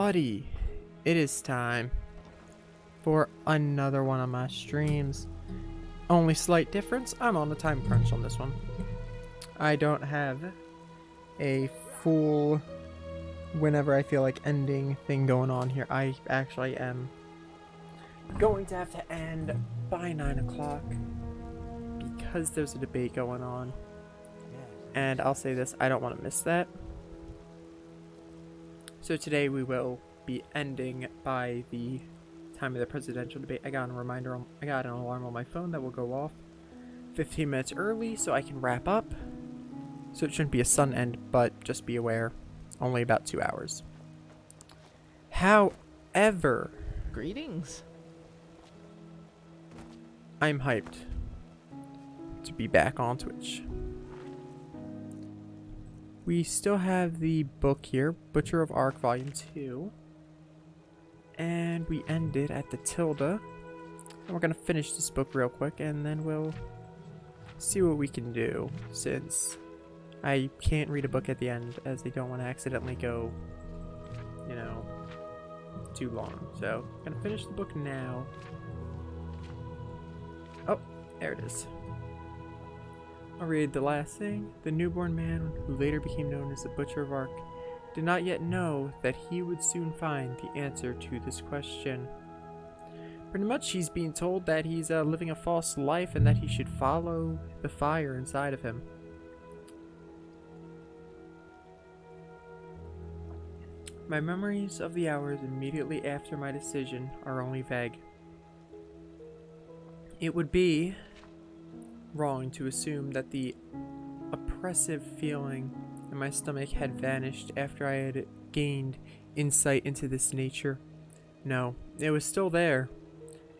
Buddy, it is time for another one of my streams. Only slight difference, I'm on the time crunch on this one. I don't have a full whenever I feel like ending thing going on here. I actually am going to have to end by 9 o'clock because there's a debate going on. And I'll say this, I don't want to miss that. So today we will be ending by the time of the presidential debate. I got an alarm on my phone that will go off 15 minutes early so I can wrap up. So it shouldn't be a sudden end, but just be aware, only about 2 hours. However, Greetings. I'm hyped to be back on Twitch. We still have the book here, Butcher of Ark Volume 2. And we ended at the tilde. And we're going to finish this book real quick, and then we'll see what we can do, since I can't read a book at the end, as I don't want to accidentally go, too long. So, I'm going to finish the book now. Oh, there it is. I'll read the last thing. The newborn man, who later became known as the Butcher of Ark, did not yet know that he would soon find the answer to this question. Pretty much he's being told that he's living a false life and that he should follow the fire inside of him. My memories of the hours immediately after my decision are only vague. It would be wrong to assume that the oppressive feeling in my stomach had vanished after I had gained insight into this nature. No, it was still there,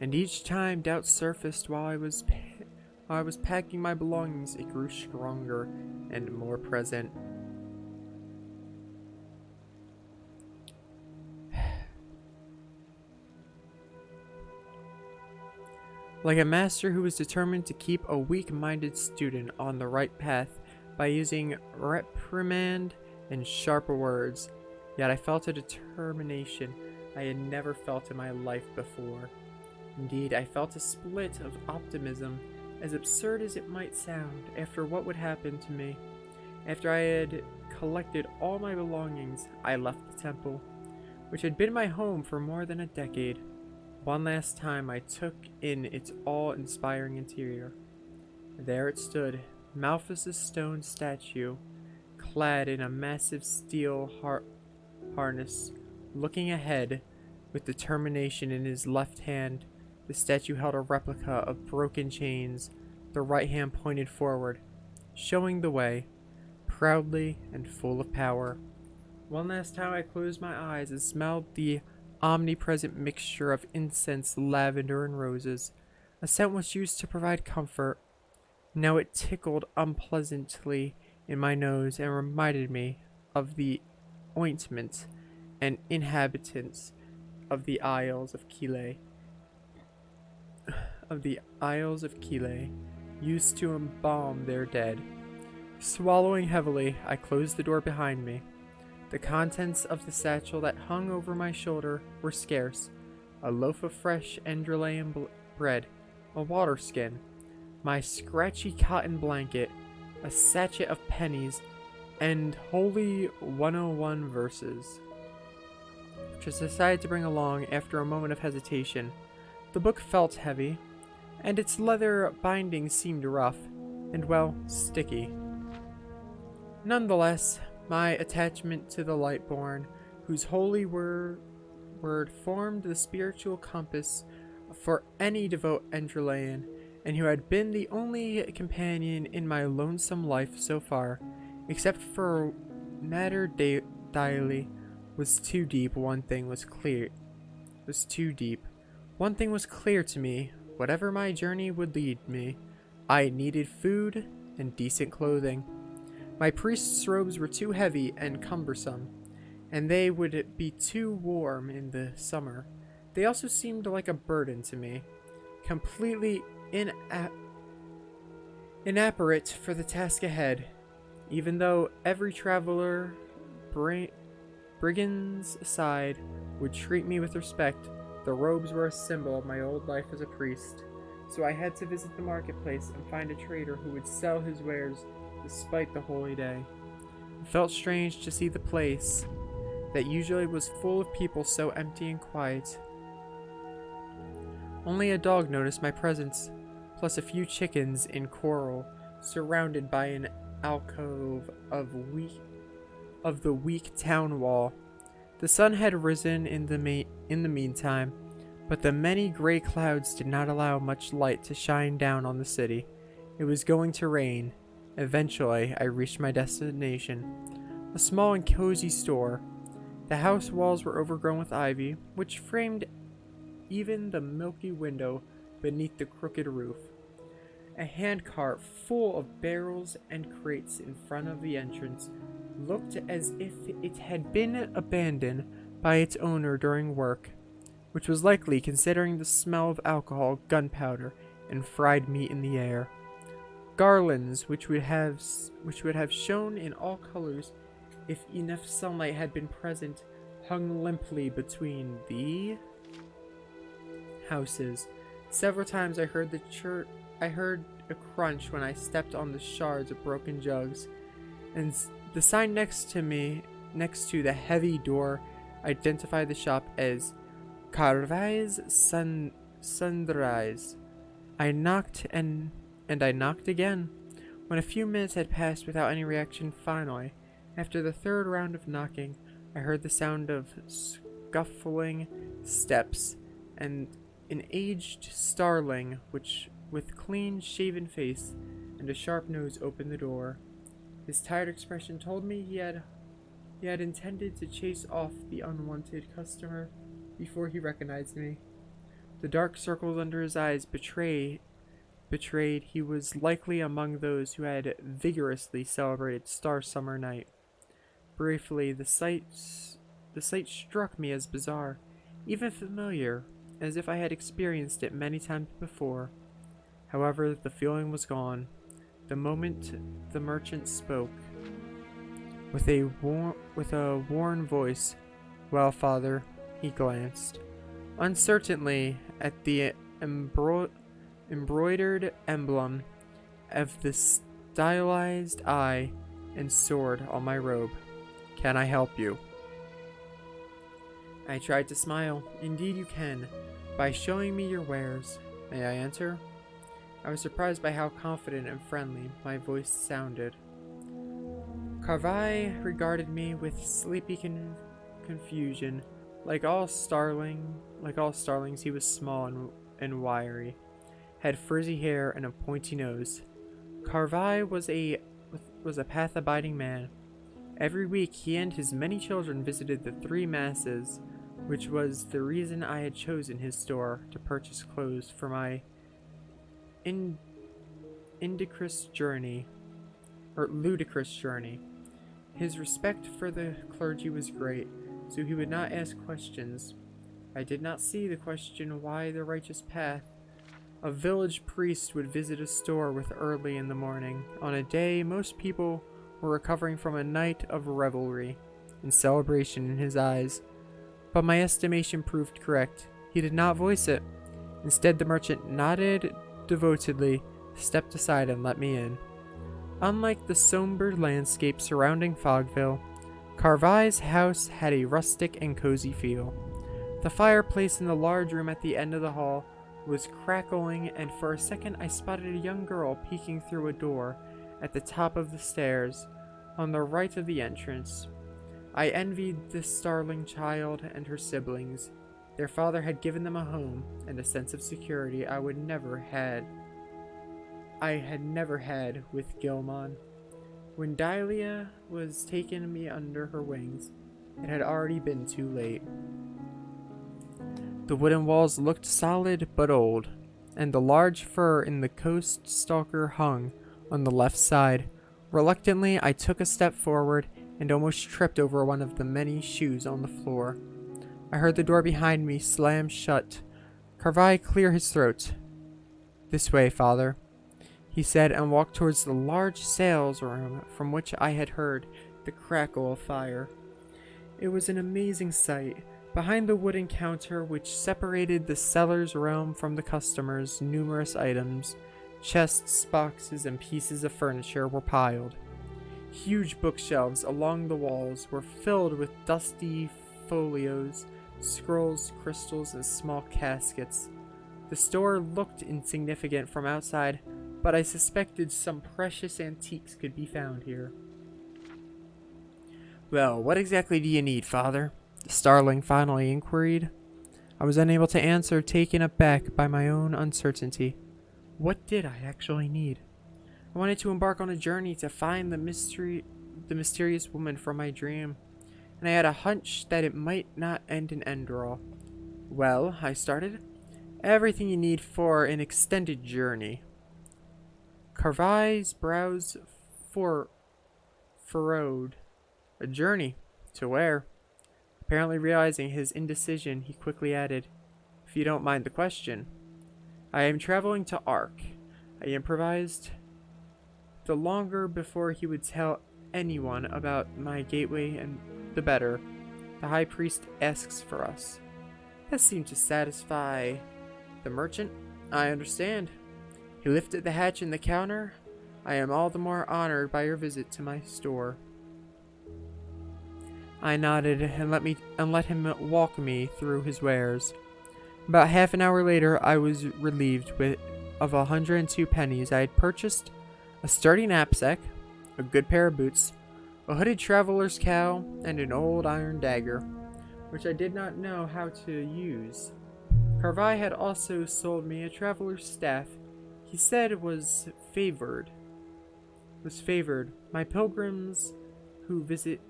and each time doubt surfaced while I was packing my belongings, it grew stronger and more present. Like a master who was determined to keep a weak-minded student on the right path by using reprimand and sharper words, yet I felt a determination I had never felt in my life before. Indeed, I felt a split of optimism, as absurd as it might sound, after what would happen to me. After I had collected all my belongings, I left the temple, which had been my home for more than a decade. One last time I took in its awe-inspiring interior. There it stood, Malthus's stone statue, clad in a massive steel harness, looking ahead with determination in his left hand. The statue held a replica of broken chains, the right hand pointed forward, showing the way, proudly and full of power. One last time I closed my eyes and smelled the omnipresent mixture of incense, lavender, and roses, a scent was used to provide comfort. Now it tickled unpleasantly in my nose and reminded me of the ointment and inhabitants of the Isles of Kile, used to embalm their dead. Swallowing heavily, I closed the door behind me. The contents of the satchel that hung over my shoulder were scarce: a loaf of fresh Enderal bread, a water skin, my scratchy cotton blanket, a sachet of pennies, and Holy 101 verses, which I decided to bring along after a moment of hesitation. The book felt heavy, and its leather binding seemed rough and, well, sticky. Nonetheless, my attachment to the Lightborn, whose holy word formed the spiritual compass for any devout Enderalian, and who had been the only companion in my lonesome life so far, except for Mater Daily, was too deep. One thing was clear to me. Whatever my journey would lead me, I needed food and decent clothing. My priest's robes were too heavy and cumbersome, and they would be too warm in the summer. They also seemed like a burden to me, completely inappropriate for the task ahead, even though every traveler brigands aside would treat me with respect. The robes were a symbol of my old life as a priest, so I had to visit the marketplace and find a trader who would sell his wares despite the holy day. It felt strange to see the place that usually was full of people so empty and quiet. Only a dog noticed my presence, plus a few chickens in coral, surrounded by an alcove of the weak town wall. The sun had risen in the meantime, but the many gray clouds did not allow much light to shine down on the city. It was going to rain. Eventually, I reached my destination, a small and cozy store. The house walls were overgrown with ivy, which framed even the milky window beneath the crooked roof. A handcart full of barrels and crates in front of the entrance looked as if it had been abandoned by its owner during work, which was likely considering the smell of alcohol, gunpowder, and fried meat in the air. Garlands, which would have shone in all colors if enough sunlight had been present, hung limply between the houses. Several times I heard a crunch when I stepped on the shards of broken jugs, and the sign next to the heavy door, identified the shop as Carvai's Sunrise. I knocked and I knocked again. When a few minutes had passed without any reaction, finally, after the third round of knocking, I heard the sound of scuffling steps, and an aged starling, with clean shaven face and a sharp nose, opened the door. His tired expression told me he had intended to chase off the unwanted customer before he recognized me. The dark circles under his eyes betrayed he was likely among those who had vigorously celebrated Star Summer Night. Briefly, the sight struck me as bizarre, even familiar, as if I had experienced it many times before. However, the feeling was gone the moment the merchant spoke. With a worn voice, "Well, Father," he glanced uncertainly at the embroidered emblem of the stylized eye and sword on my robe. "Can I help you?" I tried to smile. "Indeed you can, by showing me your wares. May I enter?" I was surprised by how confident and friendly my voice sounded. Carvai regarded me with sleepy confusion. Like all starlings, he was small and wiry, had frizzy hair and a pointy nose. Carvai was a path-abiding man. Every week he and his many children visited the three masses, which was the reason I had chosen his store to purchase clothes for my ludicrous journey. His respect for the clergy was great, so he would not ask questions. I did not see the question why the righteous path. A village priest would visit a store with early in the morning, on a day most people were recovering from a night of revelry and celebration in his eyes. But my estimation proved correct. He did not voice it. Instead, the merchant nodded devotedly, stepped aside, and let me in. Unlike the somber landscape surrounding Fogville, Carvai's house had a rustic and cozy feel. The fireplace in the large room at the end of the hall was crackling, and for a second I spotted a young girl peeking through a door at the top of the stairs, on the right of the entrance. I envied this starling child and her siblings. Their father had given them a home and a sense of security I had never had with Gilmon. When Dahlia was taking me under her wings, it had already been too late. The wooden walls looked solid but old, and the large fir in the coast stalker hung on the left side. Reluctantly, I took a step forward and almost tripped over one of the many shoes on the floor. I heard the door behind me slam shut. Carvai clear his throat. "This way, Father," he said, and walked towards the large sales room from which I had heard the crackle of fire. It was an amazing sight. Behind the wooden counter which separated the seller's realm from the customer's, numerous items, chests, boxes, and pieces of furniture were piled. Huge bookshelves along the walls were filled with dusty folios, scrolls, crystals, and small caskets. The store looked insignificant from outside, but I suspected some precious antiques could be found here. "Well, what exactly do you need, Father?" the starling finally inquired. I was unable to answer, taken aback by my own uncertainty. What did I actually need? I wanted to embark on a journey to find the mysterious woman from my dream, and I had a hunch that it might not end in Enderal. "Well," I started, "everything you need for an extended journey." Carvai's brows furrowed. "A journey? To where?" Apparently realizing his indecision, he quickly added, "If you don't mind the question." "I am traveling to Ark," I improvised. The longer before he would tell anyone about my gateway, and the better. The high priest asks for us. That seemed to satisfy the merchant. "I understand." He lifted the hatch in the counter. "I am all the more honored by your visit to my store." I nodded and let him walk me through his wares. About half an hour later, I was relieved of 102 pennies. I had purchased a sturdy knapsack, a good pair of boots, a hooded traveler's cowl, and an old iron dagger, which I did not know how to use. Carvai had also sold me a traveler's staff. He said it was favored. My pilgrims who visit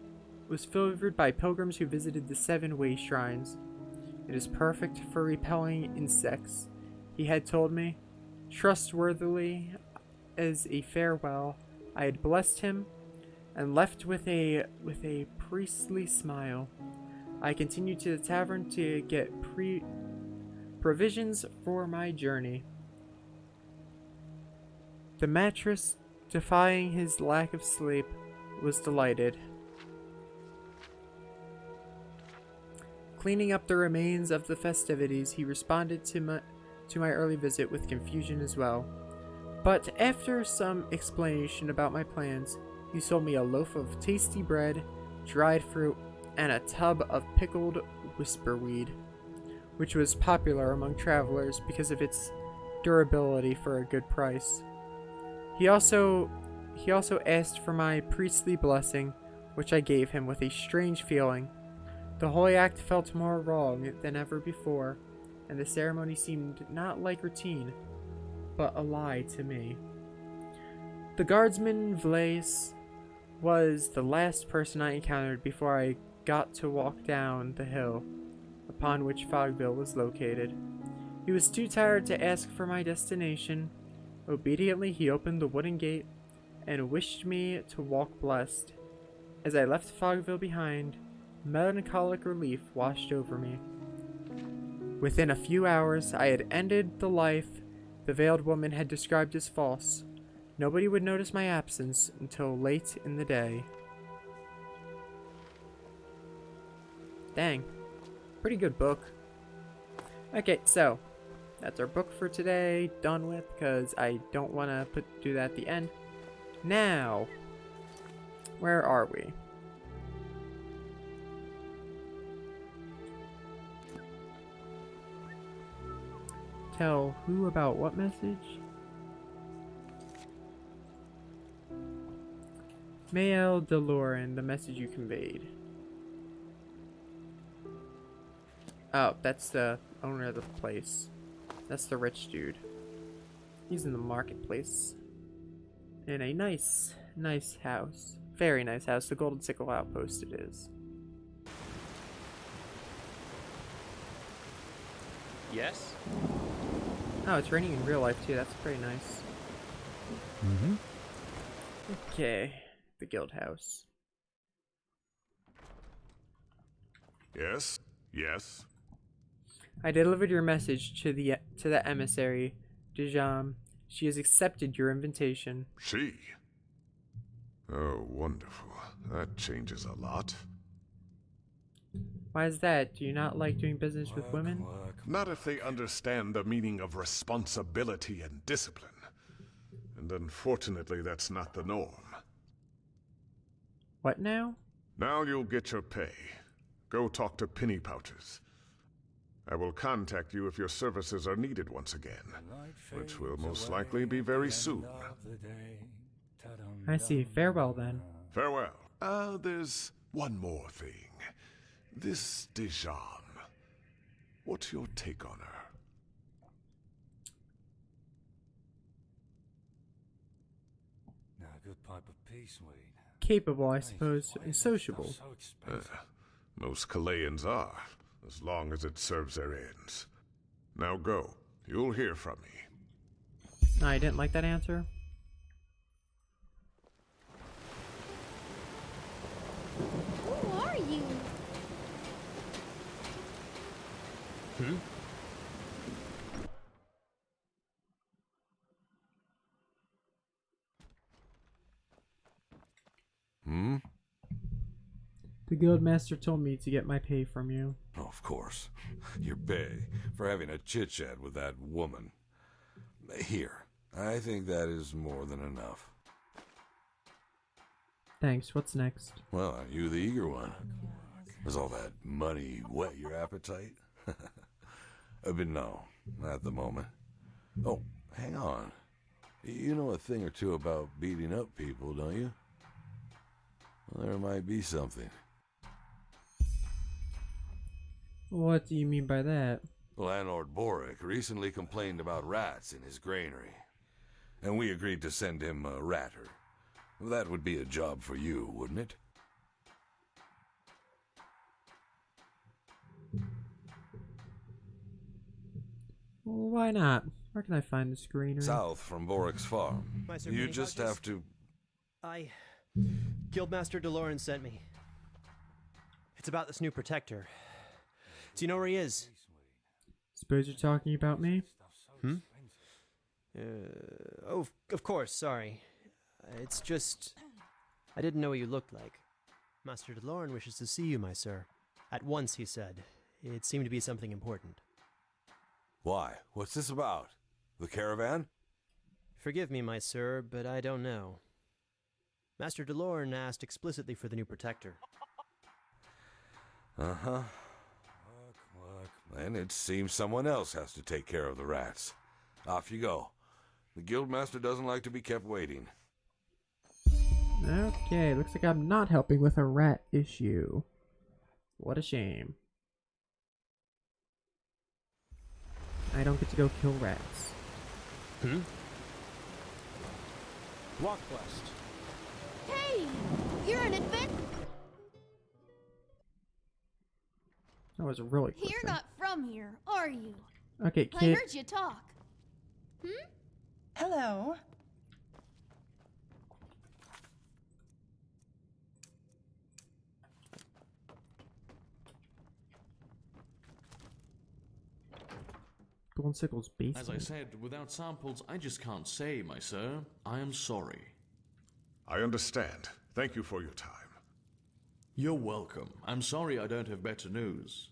was favored by pilgrims who visited the 7 way shrines. It is perfect for repelling insects, he had told me. Trustworthily, as a farewell, I had blessed him and left with a priestly smile. I continued to the tavern to get provisions for my journey. The mattress, defying his lack of sleep, was delighted. Cleaning up the remains of the festivities, he responded to my early visit with confusion as well. But after some explanation about my plans, he sold me a loaf of tasty bread, dried fruit, and a tub of pickled whisperweed, which was popular among travelers because of its durability for a good price. He also asked for my priestly blessing, which I gave him with a strange feeling. The holy act felt more wrong than ever before, and the ceremony seemed not like routine, but a lie to me. The guardsman Vlaes was the last person I encountered before I got to walk down the hill upon which Fogville was located. He was too tired to ask for my destination. Obediently, he opened the wooden gate and wished me to walk blessed. As I left Fogville behind, melancholic relief washed over me. Within a few hours, I had ended the life the veiled woman had described as false. Nobody would notice my absence until late in the day. Dang. Pretty good book. Okay, so that's our book for today. Done with, because I don't want to do that at the end. Now, where are we? Tell who about what message? Mael DeLorean, the message you conveyed. Oh, that's the owner of the place. That's the rich dude. He's in the marketplace. In a nice house. Very nice house. The Golden Sickle Outpost it is. Yes? Oh, it's raining in real life too. That's pretty nice. Mm-hmm. Okay. The guild house. Yes? Yes? I delivered your message to the emissary, Dijam. She has accepted your invitation. She? Oh, wonderful. That changes a lot. Why is that? Do you not like doing business with women? Not if they understand the meaning of responsibility and discipline. And unfortunately, that's not the norm. What now? Now you'll get your pay. Go talk to Penny Pouches. I will contact you if your services are needed once again, which will most likely be very soon. I see. Farewell then. Farewell. There's one more thing. This Dijon. What's your take on her? Now, a good pipe of peace, Wade. Capable, I suppose, and sociable. Most Calayans are, as long as it serves their ends. Now go. You'll hear from me. I didn't like that answer. Who are you? The guildmaster told me to get my pay from you. Oh, of course. Your pay for having a chit-chat with that woman. Here, I think that is more than enough. Thanks. What's next? Well, are you the eager one? Does all that money whet your appetite? But no, not at the moment. Oh, hang on. You know a thing or two about beating up people, don't you? Well, there might be something. What do you mean by that? Landlord Boric recently complained about rats in his granary, and we agreed to send him a ratter. That would be a job for you, wouldn't it? Well, why not? Where can I find this greenery? South from Boric's farm. You just have to... Guildmaster DeLorean sent me. It's about this new protector. Do you know where he is? Suppose you're talking about me? Oh, of course, sorry. It's just... I didn't know what you looked like. Master DeLorean wishes to see you, my sir. At once, he said. It seemed to be something important. Why? What's this about? The caravan? Forgive me, my sir, but I don't know. Master DeLorean asked explicitly for the new protector. Uh-huh. And it seems someone else has to take care of the rats. Off you go. The guildmaster doesn't like to be kept waiting. Okay, looks like I'm not helping with a rat issue. What a shame. I don't get to go kill rats. Walk blessed. Hey, you're an adventurer. That was really quick. You're not from here, are you? Okay, I kid. heard you talk. Hello. Golden Sickle's basement. As I said, without samples, I just can't say, my sir. I am sorry. I understand. Thank you for your time. You're welcome. I'm sorry I don't have better news.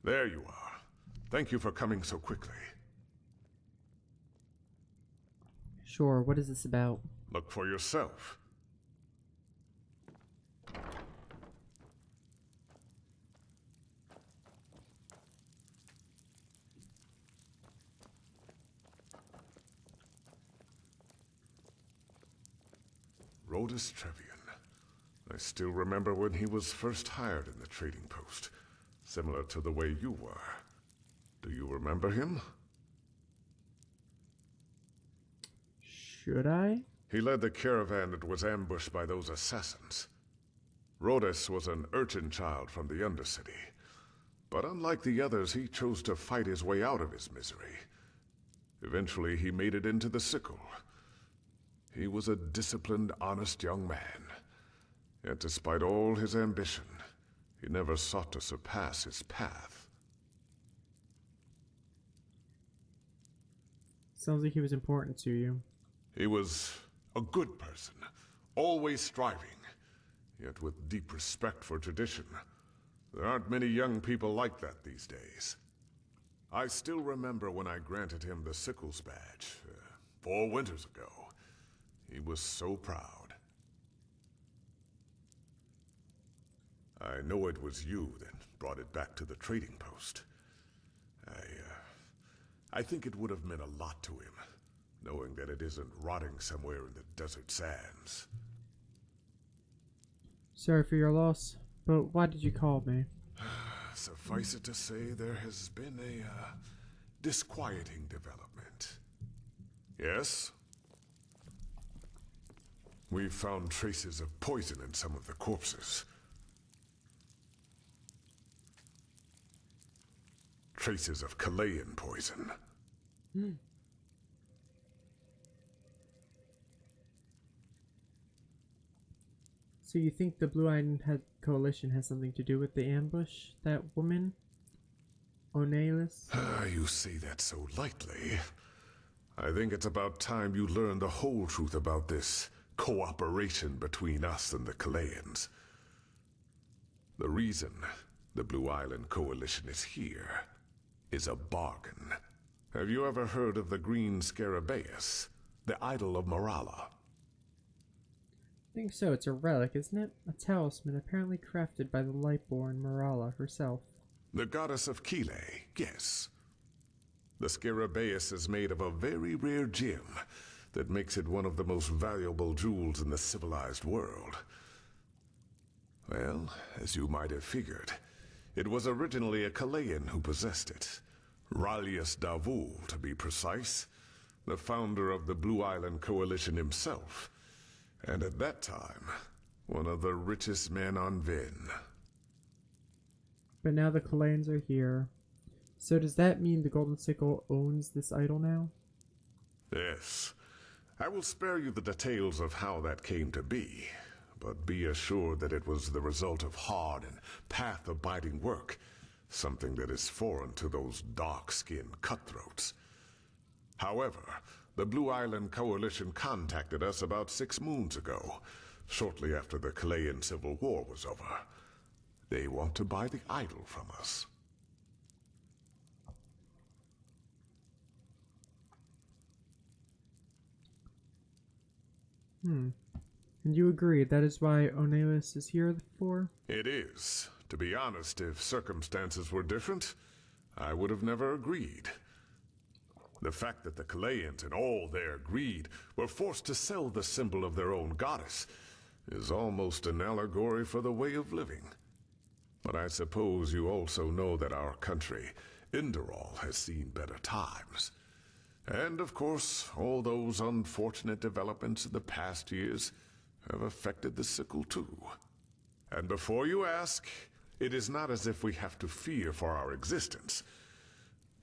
There you are. Thank you for coming so quickly. Sure, what is this about? Look for yourself. Rodus Trevian. I still remember when he was first hired in the trading post. Similar to the way you were. Do you remember him? Should I? He led the caravan that was ambushed by those assassins. Rodus was an urchin child from the Undercity. But unlike the others, he chose to fight his way out of his misery. Eventually, he made it into the sickle. He was a disciplined, honest young man. Yet despite all his ambition, he never sought to surpass his path. Sounds like he was important to you. He was a good person, always striving. yet with deep respect for tradition. There aren't many young people like that these days. I still remember when I granted him the Sickles badge, 4 winters ago. He was so proud. I know it was you that brought it back to the trading post. I think it would have meant a lot to him, knowing that it isn't rotting somewhere in the desert sands. Sorry for your loss, but why did you call me? Suffice it to say, there has been a disquieting development. Yes? We've found traces of poison in some of the corpses. Traces of Chilean poison. So you think the Blue Island Coalition has something to do with the ambush? That woman? Onelis? You say that so lightly. I think it's about time you learn the whole truth about this cooperation between us and the Chileans. The reason the Blue Island Coalition is here is a bargain. Have you ever heard of the Green Scarabaeus, the idol of Morala? I think so. It's a relic, isn't it? A talisman apparently crafted by the Lightborn Marala herself. The goddess of Kile, yes. The Scarabaeus is made of a very rare gem that makes it one of the most valuable jewels in the civilized world. Well, as you might have figured, it was originally a Chilean who possessed it. Ralius Davul, to be precise, the founder of the Blue Island Coalition himself, and at that time, one of the richest men on Vin. But now the Chileans are here. So does that mean the Golden Sickle owns this idol now? Yes. I will spare you the details of how that came to be, but be assured that it was the result of hard and path-abiding work, something that is foreign to those dark-skinned cutthroats. However, the Blue Island Coalition contacted us about 6 moons ago, shortly after the Chilean Civil War was over. They want to buy the idol from us. And you agree that is why Onelis is here for? It is. To be honest, if circumstances were different, I would have never agreed. The fact that the Chileans, in all their greed, were forced to sell the symbol of their own goddess is almost an allegory for the way of living. But I suppose you also know that our country, Enderal, has seen better times. And of course, all those unfortunate developments in the past years have affected the sickle too. And before you ask, it is not as if we have to fear for our existence.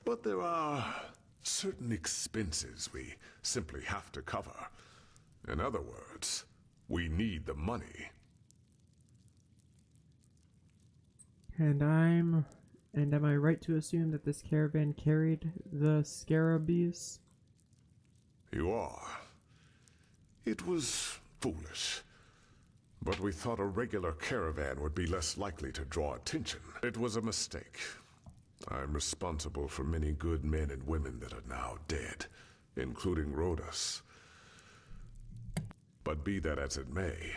But there are certain expenses we simply have to cover. In other words, we need the money. And am I right to assume that this caravan carried the Scarabaeus? You are. It was foolish. But we thought a regular caravan would be less likely to draw attention. It was a mistake. I'm responsible for many good men and women that are now dead, including Rhodas. But be that as it may,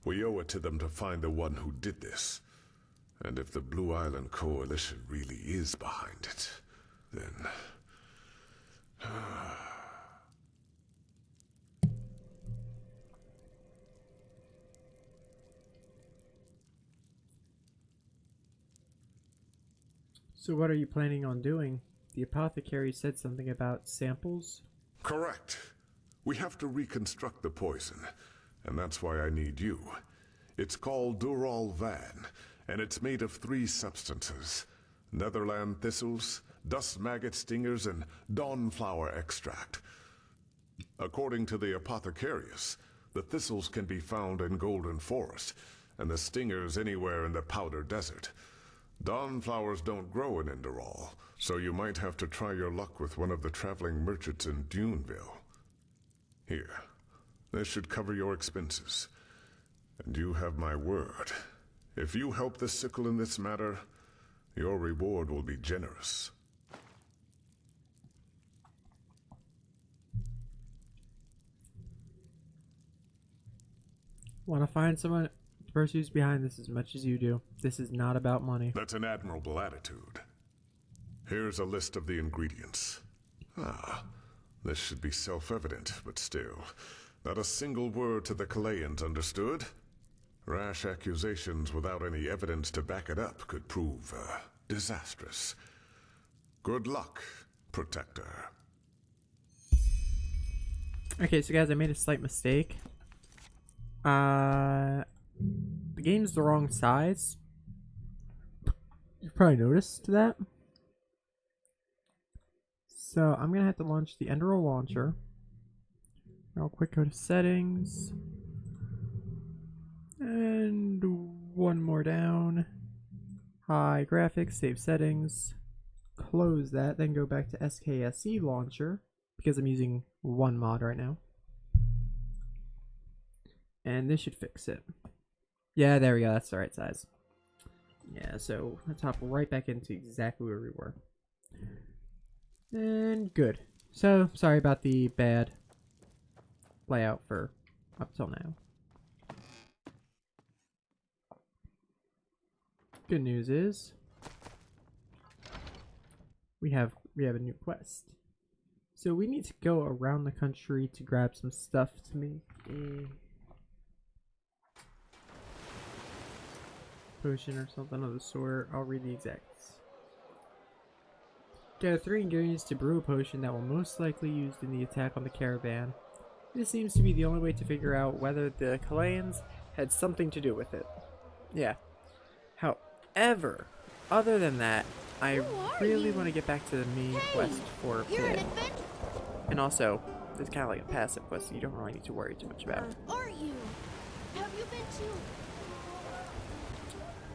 we owe it to them to find the one who did this. And if the Blue Island Coalition really is behind it, then... So what are you planning on doing? The apothecary said something about samples? Correct. We have to reconstruct the poison, and that's why I need you. It's called Dural Van, and it's made of 3 substances: Netherland thistles, dust maggot stingers, and dawnflower extract. According to the apothecarius, the thistles can be found in Golden Forest, and the stingers anywhere in the Powder Desert. Dawnflowers don't grow in Enderal, so you might have to try your luck with one of the traveling merchants in Duneville. Here, this should cover your expenses. And you have my word. If you help the Sickle in this matter, your reward will be generous. Want to find someone, the person who's behind this as much as you do. This is not about money. That's an admirable attitude. Here's a list of the ingredients. Ah, this should be self-evident, but still. Not a single word to the Kalayans, understood? Rash accusations without any evidence to back it up could prove, disastrous. Good luck, Protector. Okay, so guys, I made a slight mistake. The game's the wrong size. You've probably noticed that. So I'm gonna have to launch the Enderal launcher. Real quick, go to settings. And one more down. High graphics, save settings. Close that, then go back to SKSE launcher because I'm using one mod right now. And this should fix it. Yeah, there we go. That's the right size. Yeah, so let's hop right back into exactly where we were. And good. So, sorry about the bad layout for up till now. Good news is we have a new quest. So we need to go around the country to grab some stuff to make a potion or something of the sort. I'll read the exacts. Gather 3 ingredients to brew a potion that will most likely be used in the attack on the caravan. This seems to be the only way to figure out whether the Kalayans had something to do with it. Yeah. However, other than that, I really want to get back to the main quest for today. And also, it's kind of like a passive quest, so you don't really need to worry too much about. Are you? Have you been to?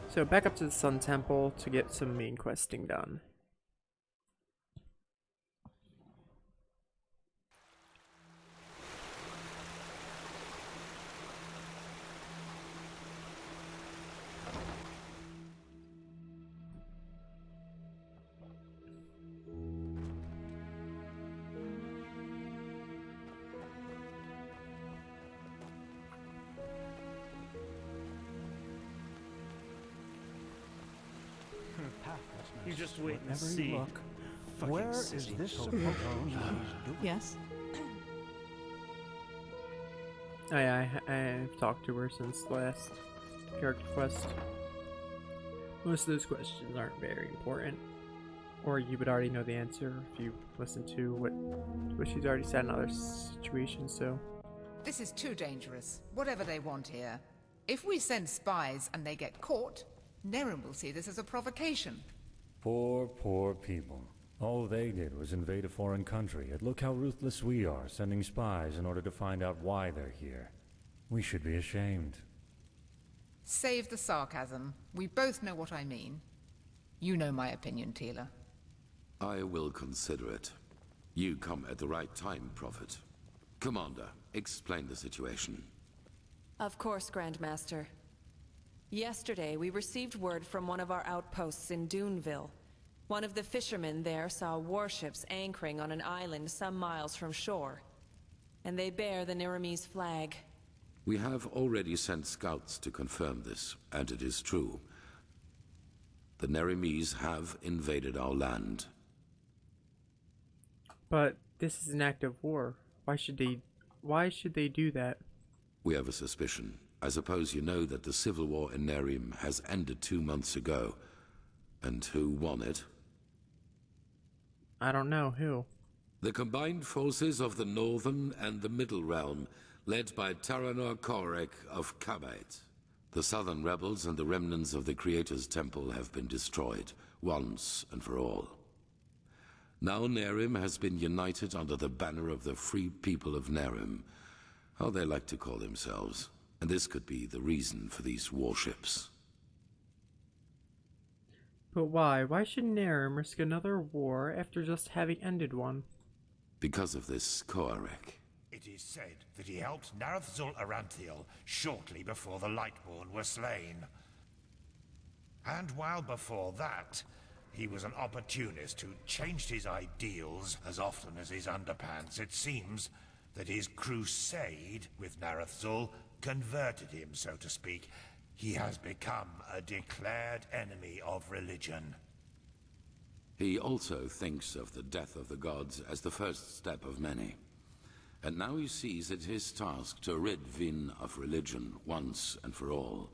So back up to the Sun Temple to get some main questing done. You just wait and Wherever see. you look, Fucking where is sissy. this supposed to be doing? Yes? I've talked to her since the last character quest. Most of those questions aren't very important, or you would already know the answer if you listen to what she's already said in other situations. So This is too dangerous. Whatever they want here. If we send spies and they get caught, Nerim will see this as a provocation. Poor, poor people. All they did was invade a foreign country, and look how ruthless we are, sending spies in order to find out why they're here. We should be ashamed. Save the sarcasm. We both know what I mean. You know my opinion, Tila. I will consider it. You come at the right time, Prophet. Commander, explain the situation. Of course, Grandmaster. Yesterday, we received word from one of our outposts in Duneville. One of the fishermen there saw warships anchoring on an island some miles from shore. And they bear the Nerimese flag. We have already sent scouts to confirm this, and it is true. The Nerimese have invaded our land. but this is an act of war. Why should they do that? We have a suspicion. I suppose you know that the civil war in Nerim has ended 2 months ago. And who won it? I don't know who. The combined forces of the Northern and the Middle Realm, led by Taranor Korek of Kabait. The Southern rebels and the remnants of the Creator's Temple have been destroyed, once and for all. Now Nerim has been united under the banner of the Free People of Nerim, how they like to call themselves, and this could be the reason for these warships. But why? Why should Nerim risk another war after just having ended one? Because of this Korek. It is said that he helped Narathzul Aranthiel shortly before the Lightborn were slain. And while before that, he was an opportunist who changed his ideals as often as his underpants, it seems that his crusade with Narathzul converted him, so to speak. He has become a declared enemy of religion. He also thinks of the death of the gods as the first step of many. And now he sees it his task to rid Vin of religion once and for all.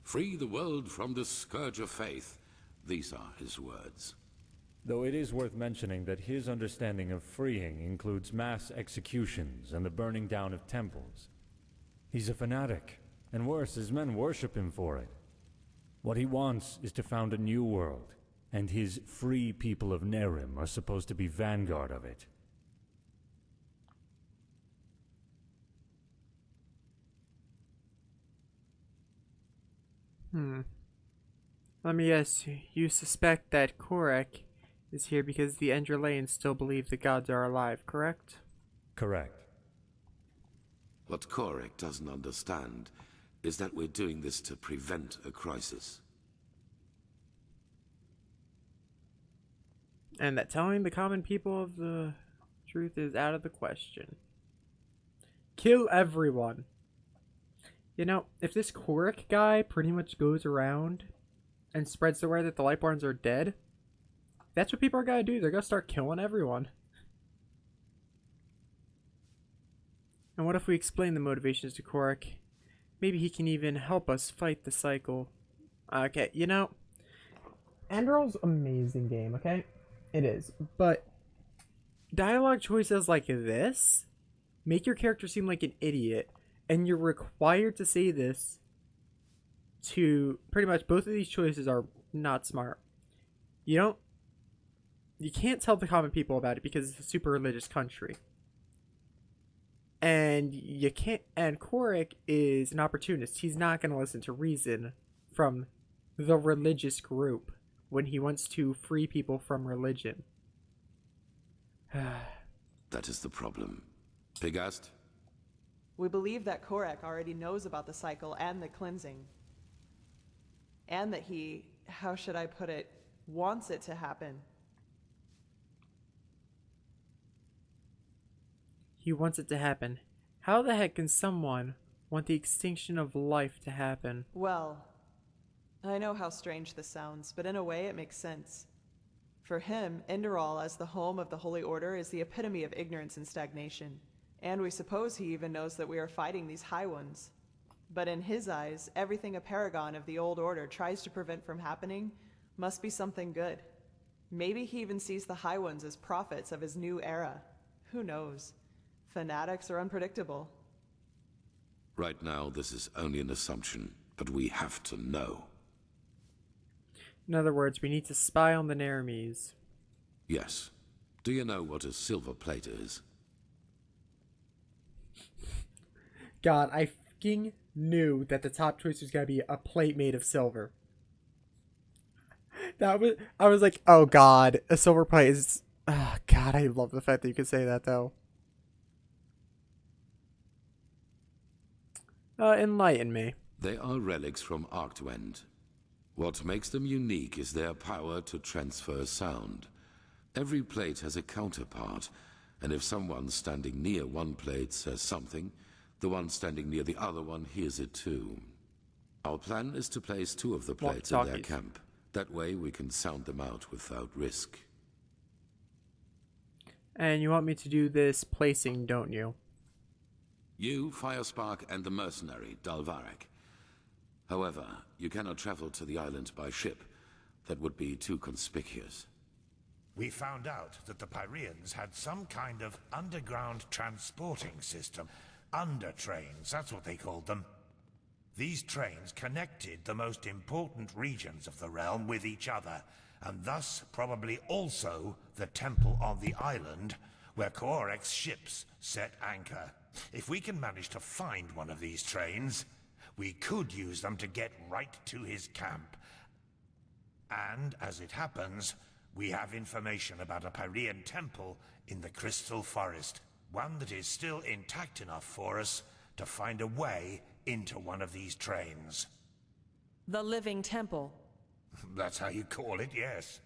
Free the world from the scourge of faith. These are his words. Though it is worth mentioning that his understanding of freeing includes mass executions and the burning down of temples. He's a fanatic, and worse, his men worship him for it. What he wants is to found a new world, and his free people of Nerim are supposed to be vanguard of it. Let me guess, you suspect that Korek is here because the Enderalanes still believe the gods are alive, correct? Correct. What Korek doesn't understand is that we're doing this to prevent a crisis. And that telling the common people of the truth is out of the question. Kill everyone. You know, if this Korek guy pretty much goes around and spreads the word that the Lightborns are dead, that's what people are gonna do. They're gonna start killing everyone. And what if we explain the motivations to Korek? Maybe he can even help us fight the cycle. Okay, you know, Enderal's amazing game, okay? It is. But dialogue choices like this make your character seem like an idiot, and you're required to say this to pretty much both of these choices are not smart. You can't tell the common people about it because it's a super religious country. And you can't, and Korek is an opportunist. He's not going to listen to reason from the religious group when he wants to free people from religion. That is the problem. Pigast? We believe that Korek already knows about the cycle and the cleansing. And that he, how should I put it, wants it to happen. He wants it to happen. How the heck can someone want the extinction of life to happen? Well, I know how strange this sounds, but in a way it makes sense. For him, Enderal as the home of the Holy Order is the epitome of ignorance and stagnation. And we suppose he even knows that we are fighting these High Ones. But in his eyes, everything a paragon of the Old Order tries to prevent from happening must be something good. Maybe he even sees the High Ones as prophets of his new era. Who knows? Fanatics are unpredictable. Right now, this is only an assumption, but we have to know. In other words, we need to spy on the Nerames. Yes. Do you know what a silver plate is? God, I fucking knew that the top choice was gonna be a plate made of silver. I was like, oh God, a silver plate is. Oh, God, I love the fact that you could say that though. Enlighten me. They are relics from Arctwend. What makes them unique is their power to transfer sound. Every plate has a counterpart, and if someone standing near one plate says something, the one standing near the other one hears it too. Our plan is to place two of the plates in their camp. That way we can sound them out without risk. And you want me to do this placing, don't you? You, Firespark, and the mercenary, Dalvarek. However, you cannot travel to the island by ship. That would be too conspicuous. We found out that the Pyreans had some kind of underground transporting system. Undertrains, that's what they called them. These trains connected the most important regions of the realm with each other, and thus probably also the temple on the island where Korek's ships set anchor. If we can manage to find one of these trains, we could use them to get right to his camp. And, as it happens, we have information about a Pyrean temple in the Crystal Forest. one that is still intact enough for us to find a way into one of these trains. The Living Temple. That's how you call it, yes.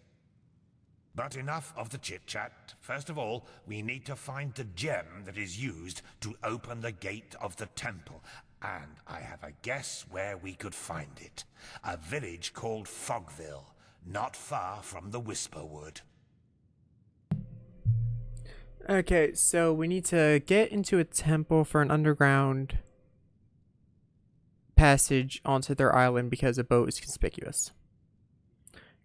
But enough of the chit-chat. First of all, we need to find the gem that is used to open the gate of the temple. And I have a guess where we could find it. A village called Fogville, not far from the Whisperwood. Okay, so we need to get into a temple for an underground passage onto their island because a boat is conspicuous.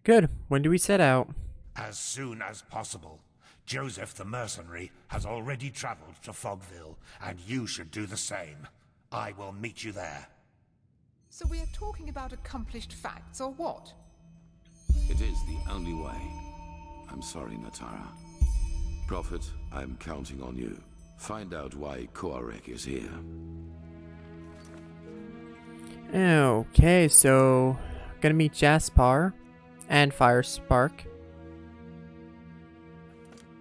Good. When do we set out? As soon as possible. Joseph the mercenary has already traveled to Fogville, and you should do the same. I will meet you there. So we are talking about accomplished facts, or what? It is the only way. I'm sorry, Natara. Prophet, I'm counting on you. Find out why Korek is here. Okay, so gonna meet Jaspar and Firespark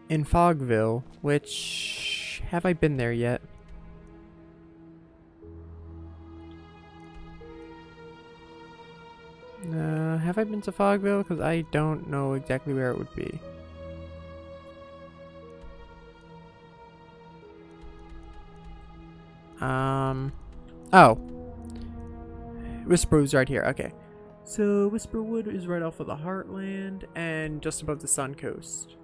in Fogville, which have I been there yet? Have I been to Fogville? Because I don't know exactly where it would be. Oh. Whisperwood's right here. Okay. So Whisperwood is right off of the Heartland and just above the Sun Coast.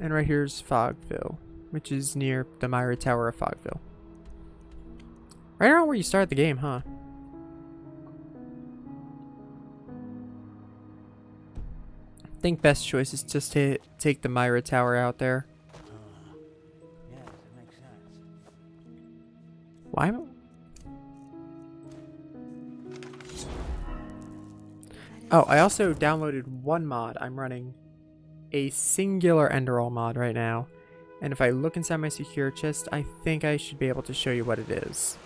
And right here's Fogville, which is near the Myra Tower of Fogville. Right around where you start the game, huh? I think best choice is just to take the Myra Tower out there. Yes, it makes sense. Why am Oh, I also downloaded one mod. I'm running a singular Enderal mod right now. And if I look inside my secure chest, I think I should be able to show you what it is.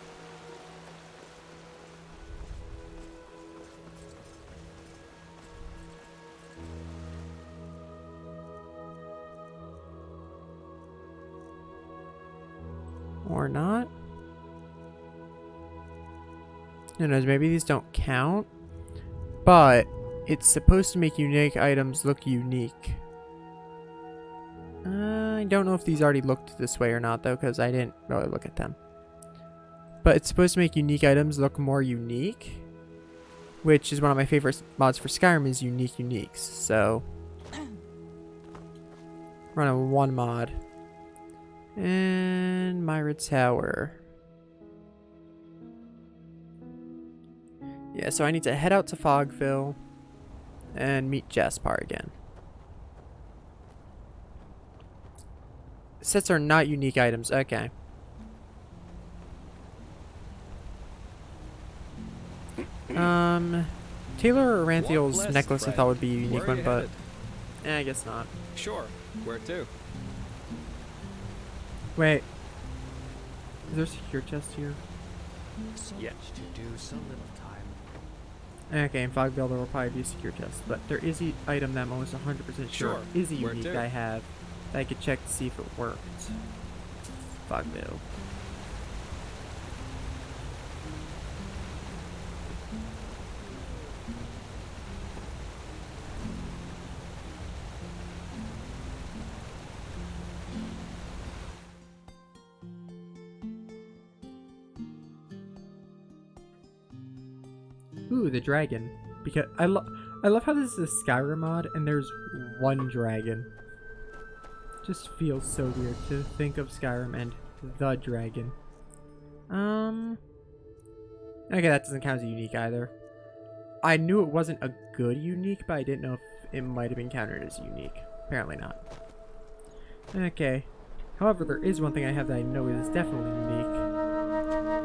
Or not. Who knows, maybe these don't count. But it's supposed to make unique items look unique. I don't know if these already looked this way or not though, because I didn't really look at them. But it's supposed to make unique items look more unique, which is one of my favorite mods for Skyrim is unique uniques. So running one mod. And Myra Tower. Yeah, so I need to head out to Fogville and meet Jaspar again. Sets are not unique items. Okay. Taylor Ranthiel's necklace I thought would be a unique one, but I guess not. Sure. Where to? Wait. Is there a secure chest here? So Yeah. much to do, so little time. Okay, in Fogville there will probably be a secure chest, but there is an item that I'm almost 100% sure Sure. is a Where unique to? I have that I could check to see if it worked. Fogville. Ooh, the dragon. Because I love how this is a Skyrim mod and there's one dragon. Just feels so weird to think of Skyrim and the dragon. Okay, that doesn't count as a unique either. I knew it wasn't a good unique, but I didn't know if it might have been counted as unique. Apparently not. Okay. However, there is one thing I have that I know is definitely unique.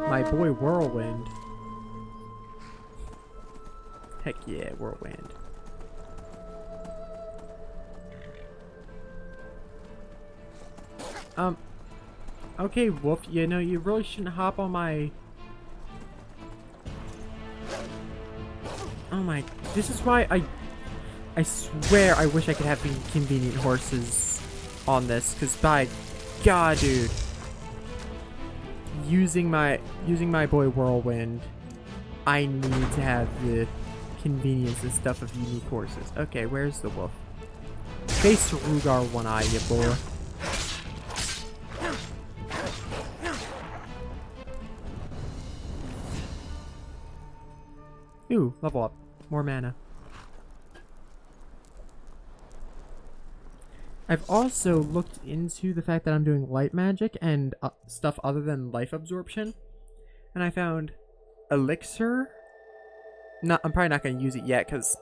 My boy Whirlwind. Heck yeah, Whirlwind. Okay, Wolf, you know, you really shouldn't hop on my... Oh my, this is why I swear I wish I could have convenient horses on this, because by God, dude, using my boy Whirlwind, I need to have the convenience and stuff of unique horses. Okay, where's the wolf? Face Rugar One Eye, ya boy. Ooh, level up. More mana. I've also looked into the fact that I'm doing light magic and stuff other than life absorption. And I found elixir. I'm probably not going to use it yet because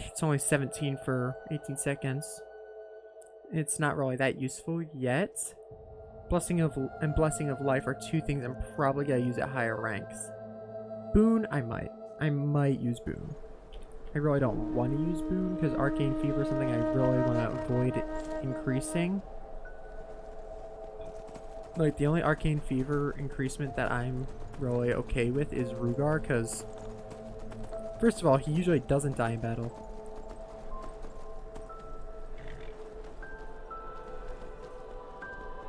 it's only 17 for 18 seconds. It's not really that useful yet. Blessing of life are two things I'm probably going to use at higher ranks. Boon, I might use Boon. I really don't want to use Boon because Arcane Fever is something I really want to avoid increasing. Like, the only Arcane Fever increasement that I'm really okay with is Rugar because, first of all, he usually doesn't die in battle.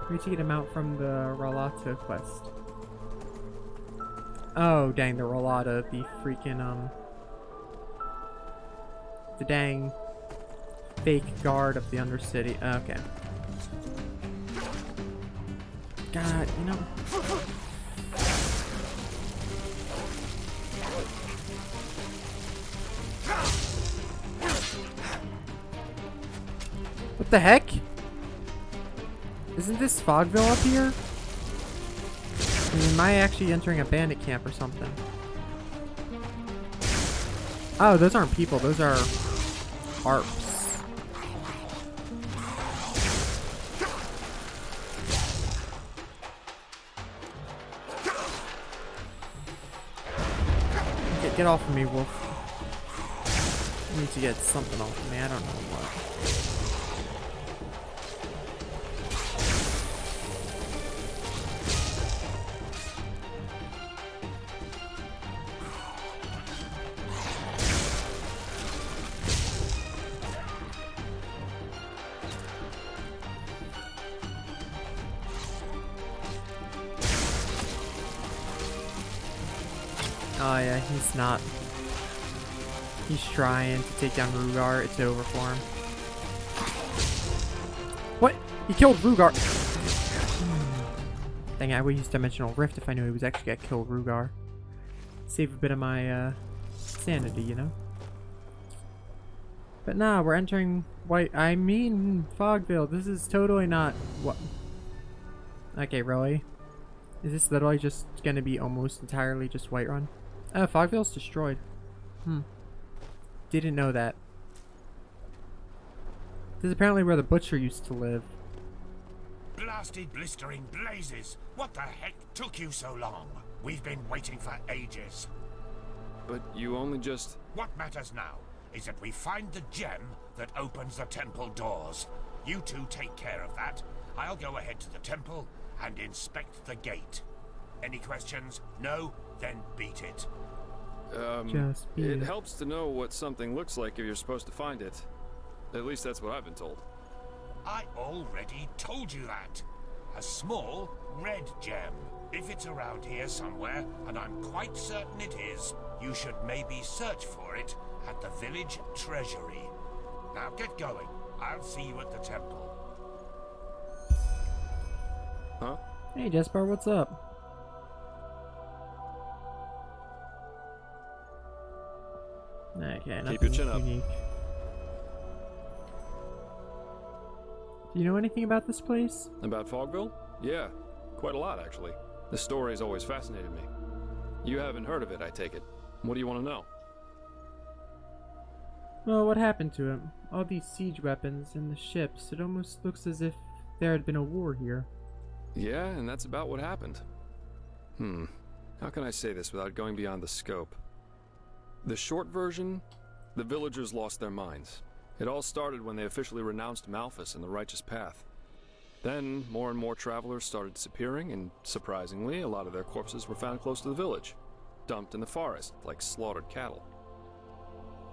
We need to get him out from the Rolata quest. Oh, dang, the Rolata, the freaking, the dang fake guard of the Undercity. Okay. God, you know. What the heck? Isn't this Fogville up here? I mean, am I actually entering a bandit camp or something? Oh, those aren't people. Those are harps. Get off of me, wolf. I need to get something off of me. I don't know what. Oh yeah, he's not. He's trying to take down Rugar. It's over for him. What? He killed Rugar! Dang it, I would use Dimensional Rift if I knew he was actually gonna kill Rugar. Save a bit of my sanity, you know? But nah, we're entering Fogville. This is totally not what. Okay, really? Is this literally just gonna be almost entirely just Whiterun? Fogville's destroyed. Didn't know that. This is apparently where the butcher used to live. Blasted blistering blazes! What the heck took you so long? We've been waiting for ages. But you only just... What matters now is that we find the gem that opens the temple doors. You two take care of that. I'll go ahead to the temple and inspect the gate. Any questions? No? Then beat it. It helps to know what something looks like if you're supposed to find it. At least that's what I've been told. I already told you that. A small red gem. If it's around here somewhere, and I'm quite certain it is, you should maybe search for it at the village treasury. Now get going. I'll see you at the temple. Huh? Hey Jesper, what's up? Okay, keep your chin up. Unique. Do you know anything about this place? About Fogville? Yeah, quite a lot actually. The story's always fascinated me. You haven't heard of it, I take it. What do you want to know? Well, what happened to him? All these siege weapons and the ships. It almost looks as if there had been a war here. Yeah, and that's about what happened. How can I say this without going beyond the scope? The short version, the villagers lost their minds. It all started when they officially renounced Malphas and the righteous path. Then, more and more travelers started disappearing, and surprisingly, a lot of their corpses were found close to the village, dumped in the forest like slaughtered cattle.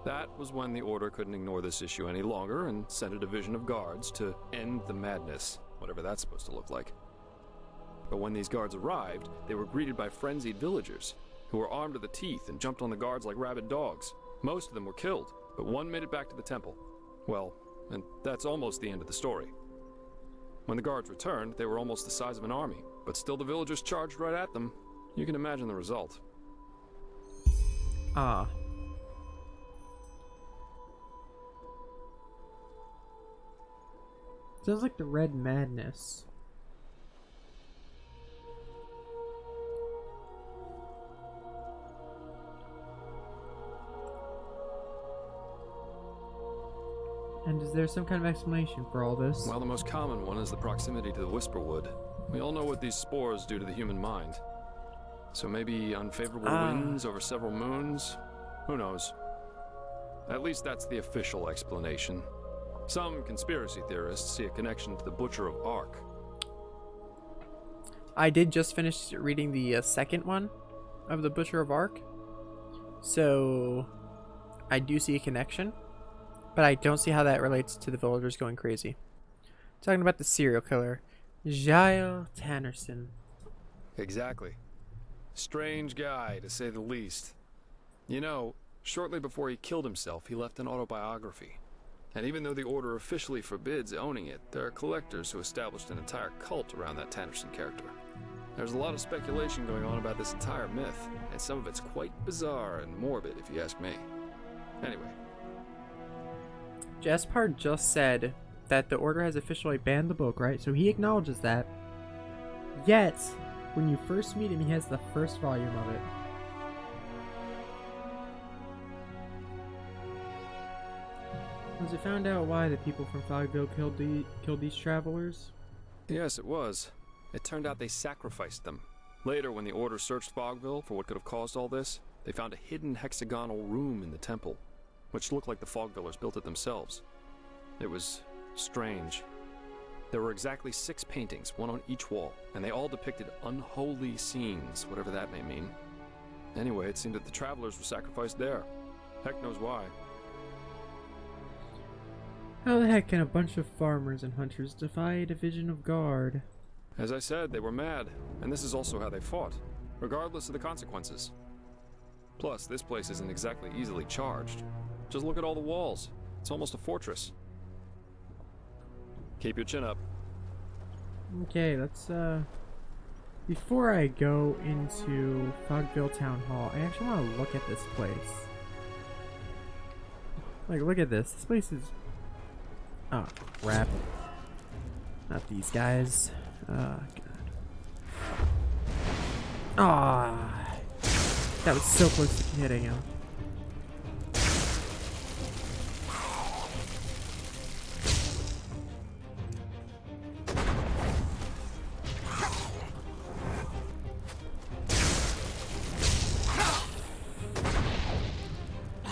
That was when the Order couldn't ignore this issue any longer and sent a division of guards to end the madness, whatever that's supposed to look like. But when these guards arrived, they were greeted by frenzied villagers, who were armed to the teeth and jumped on the guards like rabid dogs. Most of them were killed, but one made it back to the temple. Well, and that's almost the end of the story. When the guards returned, they were almost the size of an army, but still the villagers charged right at them. You can imagine the result. Ah. Sounds like the Red Madness. And is there some kind of explanation for all this? Well, the most common one is the proximity to the Whisperwood. We all know what these spores do to the human mind. So maybe unfavorable winds over several moons? Who knows? At least that's the official explanation. Some conspiracy theorists see a connection to the Butcher of Ark. I did just finish reading the second one of the Butcher of Ark. So I do see a connection. But I don't see how that relates to the villagers going crazy. Talking about the serial killer, Giles Tannerson. Exactly. Strange guy, to say the least. You know, shortly before he killed himself, he left an autobiography. And even though the Order officially forbids owning it, there are collectors who established an entire cult around that Tannerson character. There's a lot of speculation going on about this entire myth, and some of it's quite bizarre and morbid, if you ask me. Anyway. Jaspar just said that the Order has officially banned the book, right? So he acknowledges that. Yet, when you first meet him, he has the first volume of it. Was it found out why the people from Fogville killed these travelers? Yes, it was. It turned out they sacrificed them. Later, when the Order searched Fogville for what could have caused all this, they found a hidden hexagonal room in the temple, which looked like the Fogvillers built it themselves. It was strange. There were exactly 6 paintings, one on each wall, and they all depicted unholy scenes, whatever that may mean. Anyway, it seemed that the travelers were sacrificed there. Heck knows why. How the heck can a bunch of farmers and hunters defy a division of guard? As I said, they were mad, and this is also how they fought, regardless of the consequences. Plus, this place isn't exactly easily charged. Just look at all the walls. It's almost a fortress. Keep your chin up. Okay, let's, before I go into Fogville Town Hall, I actually want to look at this place. Like, look at this. This place is... Oh, crap. Not these guys. Oh, God. Ah, that was so close to hitting him.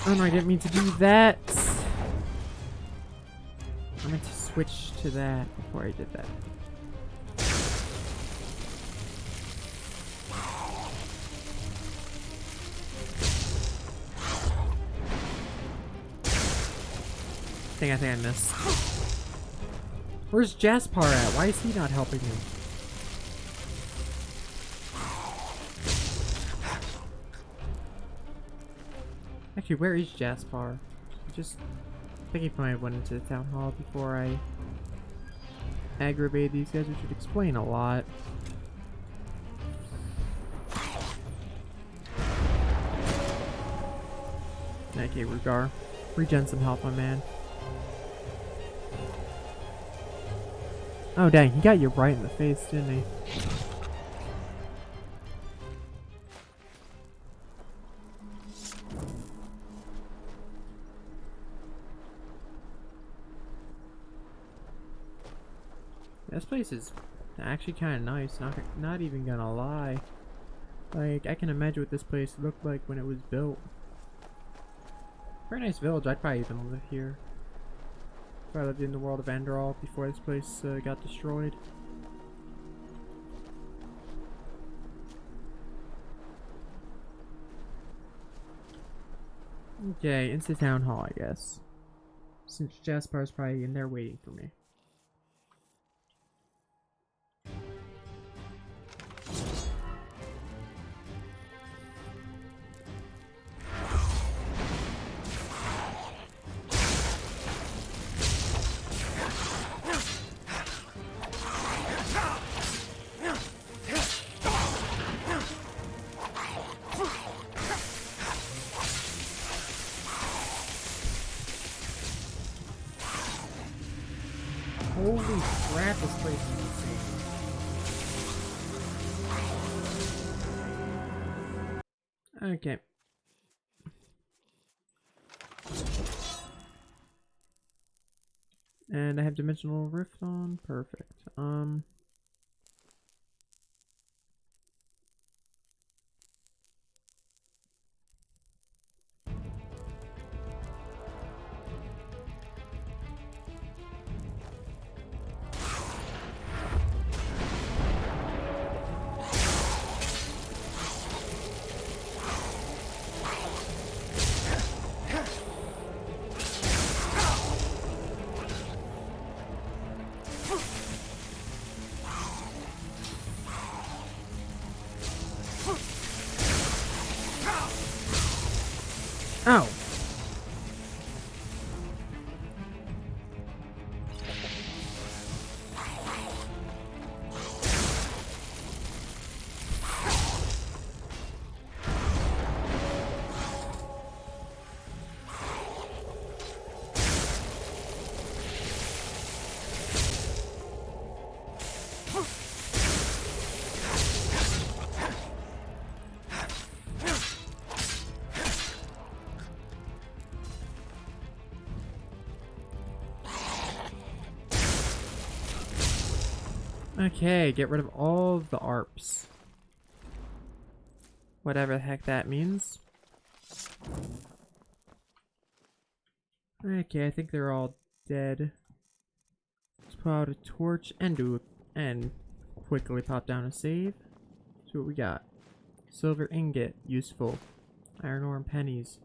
Oh no, I didn't mean to do that. I meant to switch to that before I did that. I think I missed. Where's Jaspar at? Why is he not helping me? Actually, where is Jaspar? I think he probably went into the town hall before I aggravated these guys, which would explain a lot. Okay, Rugar. Regen some health, my man. Oh dang, he got you right in the face, didn't he? This place is actually kind of nice, not even gonna lie. Like, I can imagine what this place looked like when it was built. Very nice village. I'd probably even live here if I lived in the world of Enderal before this place got destroyed. Okay, into town hall, I guess. Since Jaspar's probably in there waiting for me. Holy crap, this place is insane. Okay. And I have Dimensional Rift on. Perfect. Ow! Okay, get rid of all of the ARPs. Whatever the heck that means. Okay, I think they're all dead. Let's put out a torch and quickly pop down a save. See what we got. Silver ingot, useful. Iron ore and pennies.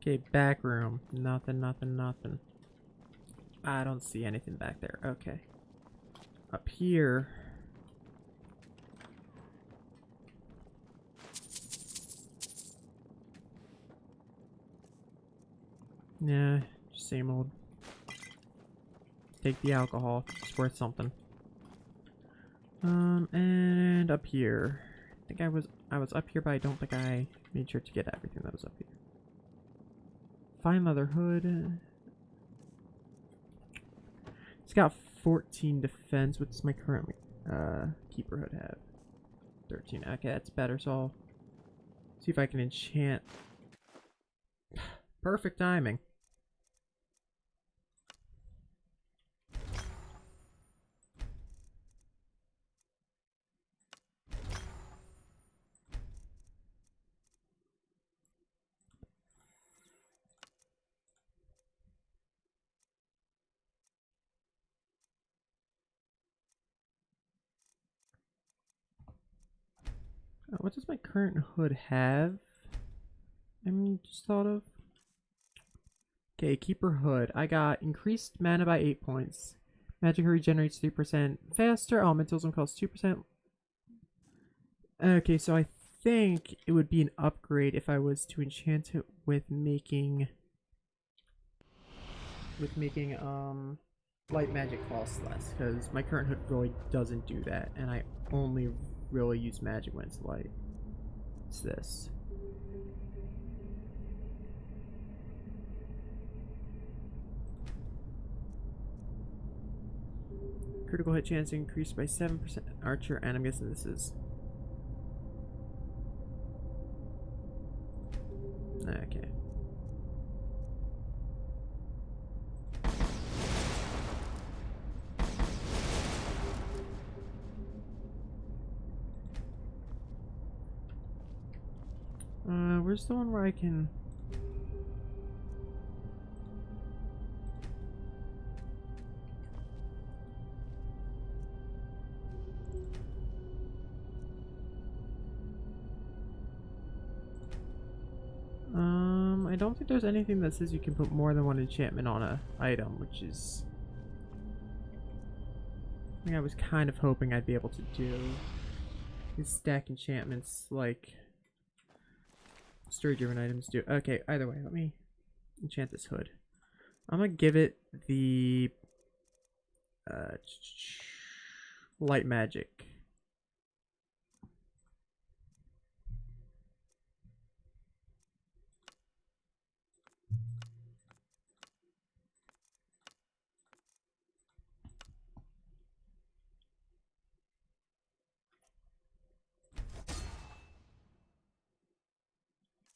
Okay, back room. Nothing, nothing, nothing. I don't see anything back there. Okay. Up here. Yeah, same old. Take the alcohol. It's worth something. And up here. I think I was up here, but I don't think I made sure to get everything that was up here. Fine leather hood. It's got 14 defense. What does my current keeper hood have? 13. Okay, that's better. So I'll see if I can enchant. Perfect timing. What does my current hood have? Just thought of. Okay, keeper hood. I got increased mana by 8 points. Magic regenerates 3% faster. Elementalism costs 2%. Okay, so I think it would be an upgrade if I was to enchant it with making light magic costs less, because my current hood really doesn't do that, and I only really use magic when it's light. It's this. Critical hit chance increased by 7%. Archer, and I'm guessing this is. Okay. where's the one where I can... I don't think there's anything that says you can put more than one enchantment on a item, which is... I think I was kind of hoping I'd be able to do. These stack enchantments like story-driven items do. Okay, either way, let me enchant this hood. I'm gonna give it the light magic.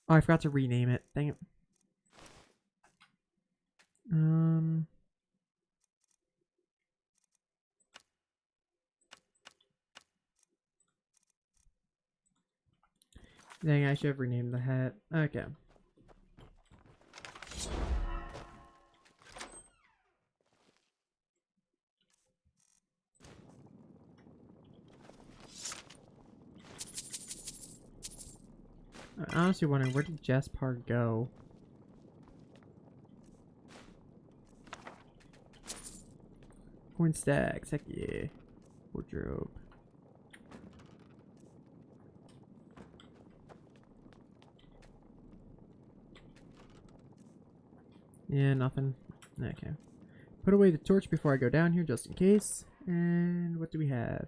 Oh, I forgot to rename it. Dang it. Dang, I should have renamed the hat. Okay. I'm honestly wondering, where did Jaspar go? Coin stacks, heck yeah. Wardrobe. Yeah, nothing. Okay. Put away the torch before I go down here, just in case. And what do we have?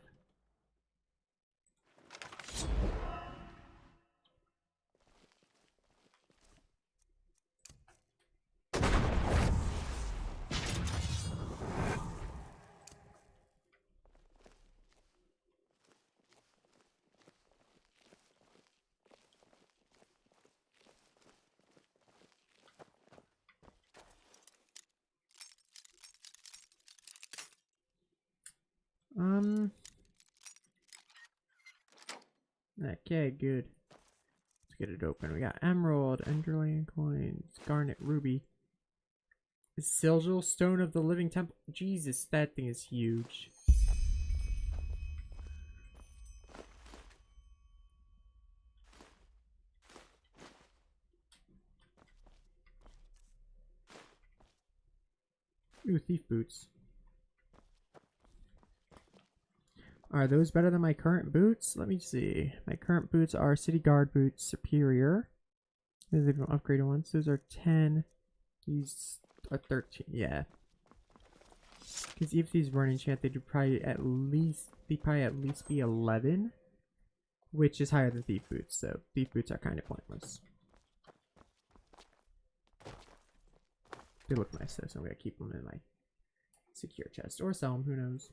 Okay, good. Let's get it open. We got emerald, enderlion coins, garnet, ruby. Sigil, stone of the living temple. Jesus, that thing is huge. Ooh, thief boots. Are those better than my current boots? Let me see. My current boots are City Guard boots superior. These are the upgraded ones. Those are 10. These are 13. Yeah. Because if these run enchant, they'd probably at least be 11, which is higher than thief boots. So thief boots are kind of pointless. They look nice though, so I'm gonna keep them in my secure chest or sell them. Who knows?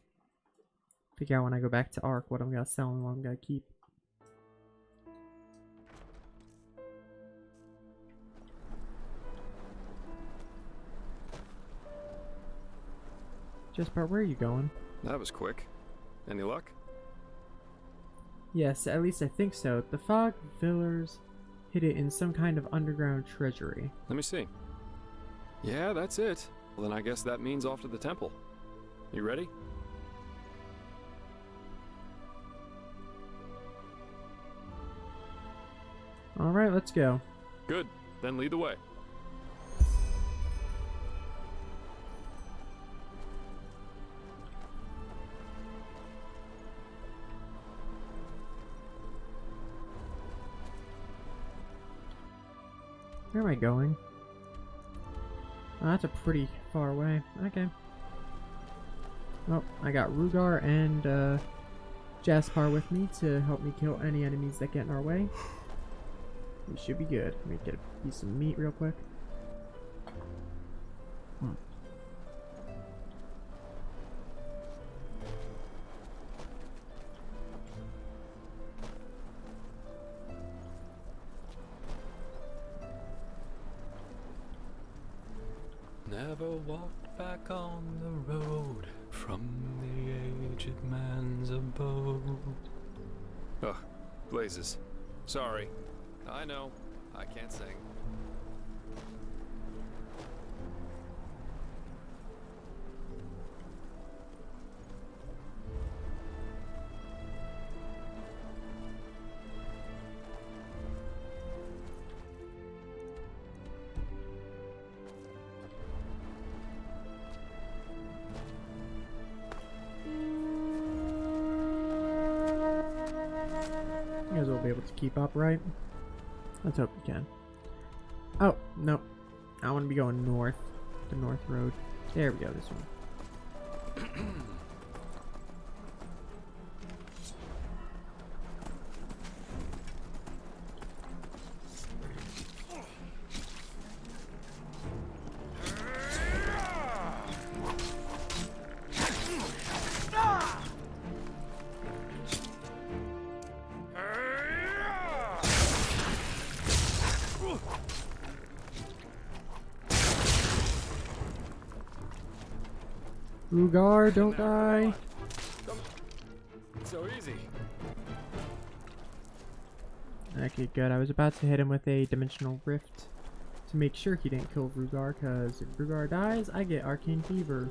Figure out when I go back to Ark what I'm gonna sell and what I'm gonna keep. Jasper, where are you going? That was quick. Any luck? Yes, at least I think so. The Fog Villers hid it in some kind of underground treasury. Let me see. Yeah, that's it. Well, then I guess that means off to the temple. You ready? Alright, let's go. Good. Then lead the way. Where am I going? Oh, that's a pretty far away. Okay. Well, I got Rugar and Jaspar with me to help me kill any enemies that get in our way. We should be good. Let me get a piece of meat real quick. Never walked back on the road from the aged man's abode. Ugh, blazes. Sorry. I know. I can't sing. You guys will be able to keep up, right? Let's hope you can. Oh, no. I want to be going north. The north road. There we go, this one. Rugar, don't die. So easy. Okay, good. I was about to hit him with a dimensional rift to make sure he didn't kill Rugar, because if Rugar dies, I get Arcane Fever.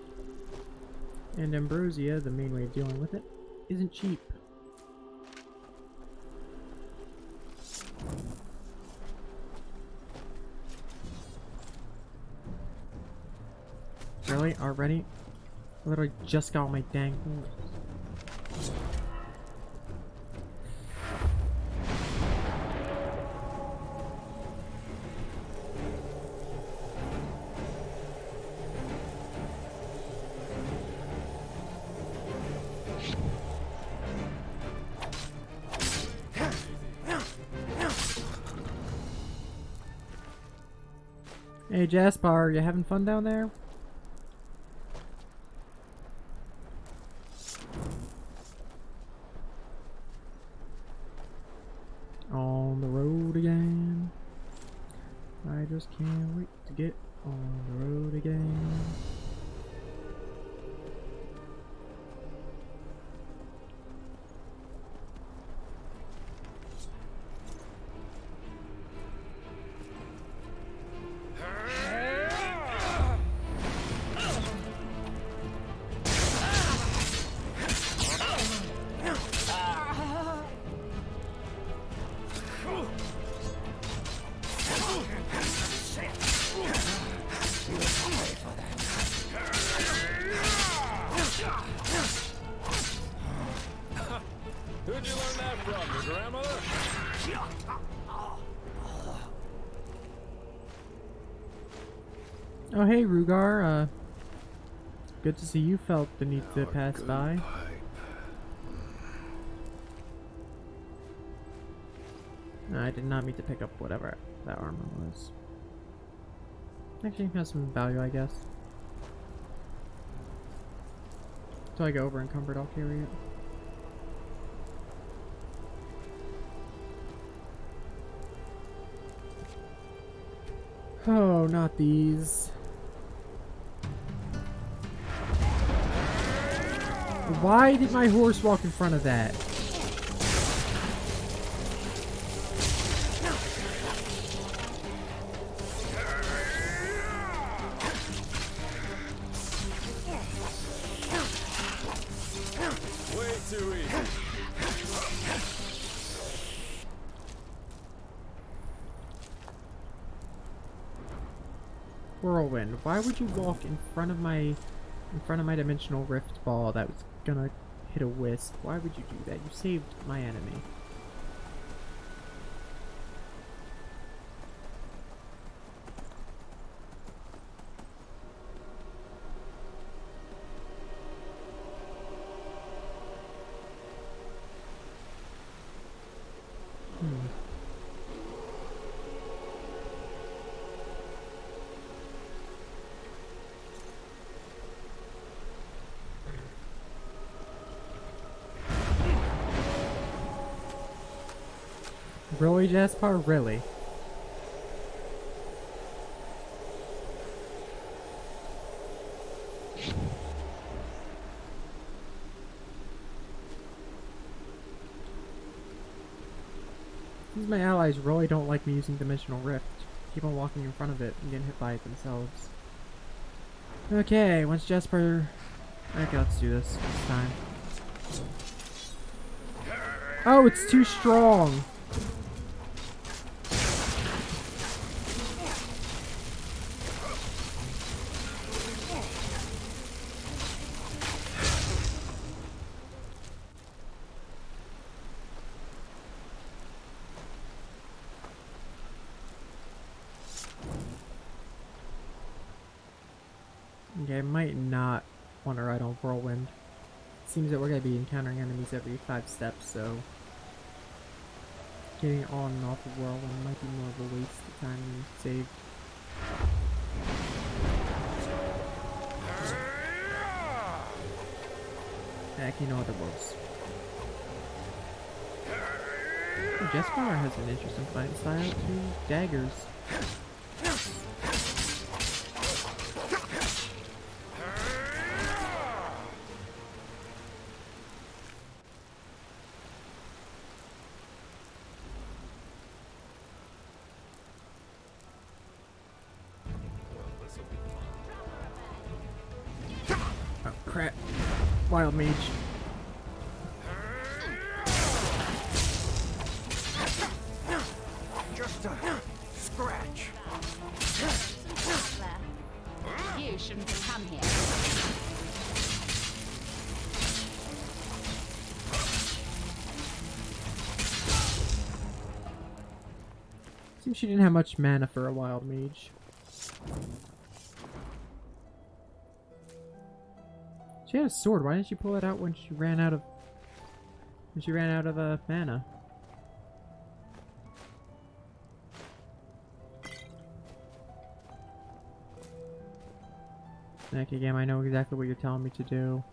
And Ambrosia, the main way of dealing with it, isn't cheap. Really? Already? I literally just got my dang horse. Hey Jaspar, you having fun down there? On the road again. I just can't wait to get on the road again. Who'd you learn that from, your grandmother? Oh hey Rugar, good to see you felt the need to pass by. No, I did not mean to pick up whatever that armor was. Actually has some value, I guess. Until I go over encumbered, I'll carry it. Oh, not these. Why did my horse walk in front of that? Way too easy. Whirlwind, why would you walk in front of my dimensional rift ball that was gonna hit a wisp? Why would you do that? You saved my enemy. Really, Jaspar? Really? These my allies really don't like me using Dimensional Rift. Keep on walking in front of it and getting hit by it themselves. Okay, once Jesper... Okay, let's do this time. Oh, it's too strong! Okay, I might not want to ride on Whirlwind. Seems that we're going to be encountering enemies every 5 steps, so getting on and off of Whirlwind might be more of a waste of time than save. Heck, you know what it was. Oh, Jesper has an interesting fighting style too. Daggers. Oh crap. Wild Mage. Just a scratch. You shouldn't have come here. Seems she didn't have much mana for a Wild Mage. She had a sword. Why didn't she pull it out when she ran out of mana? Snacky game, I know exactly what you're telling me to do.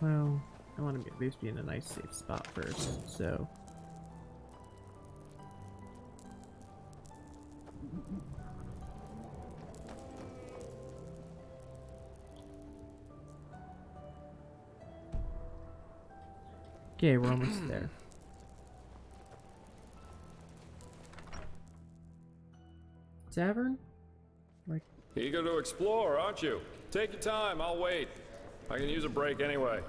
Well, I want to at least be in a nice safe spot first, so. Okay, we're almost there. Tavern? Like, eager to explore, aren't you? Take your time, I'll wait. I can use a break anyway.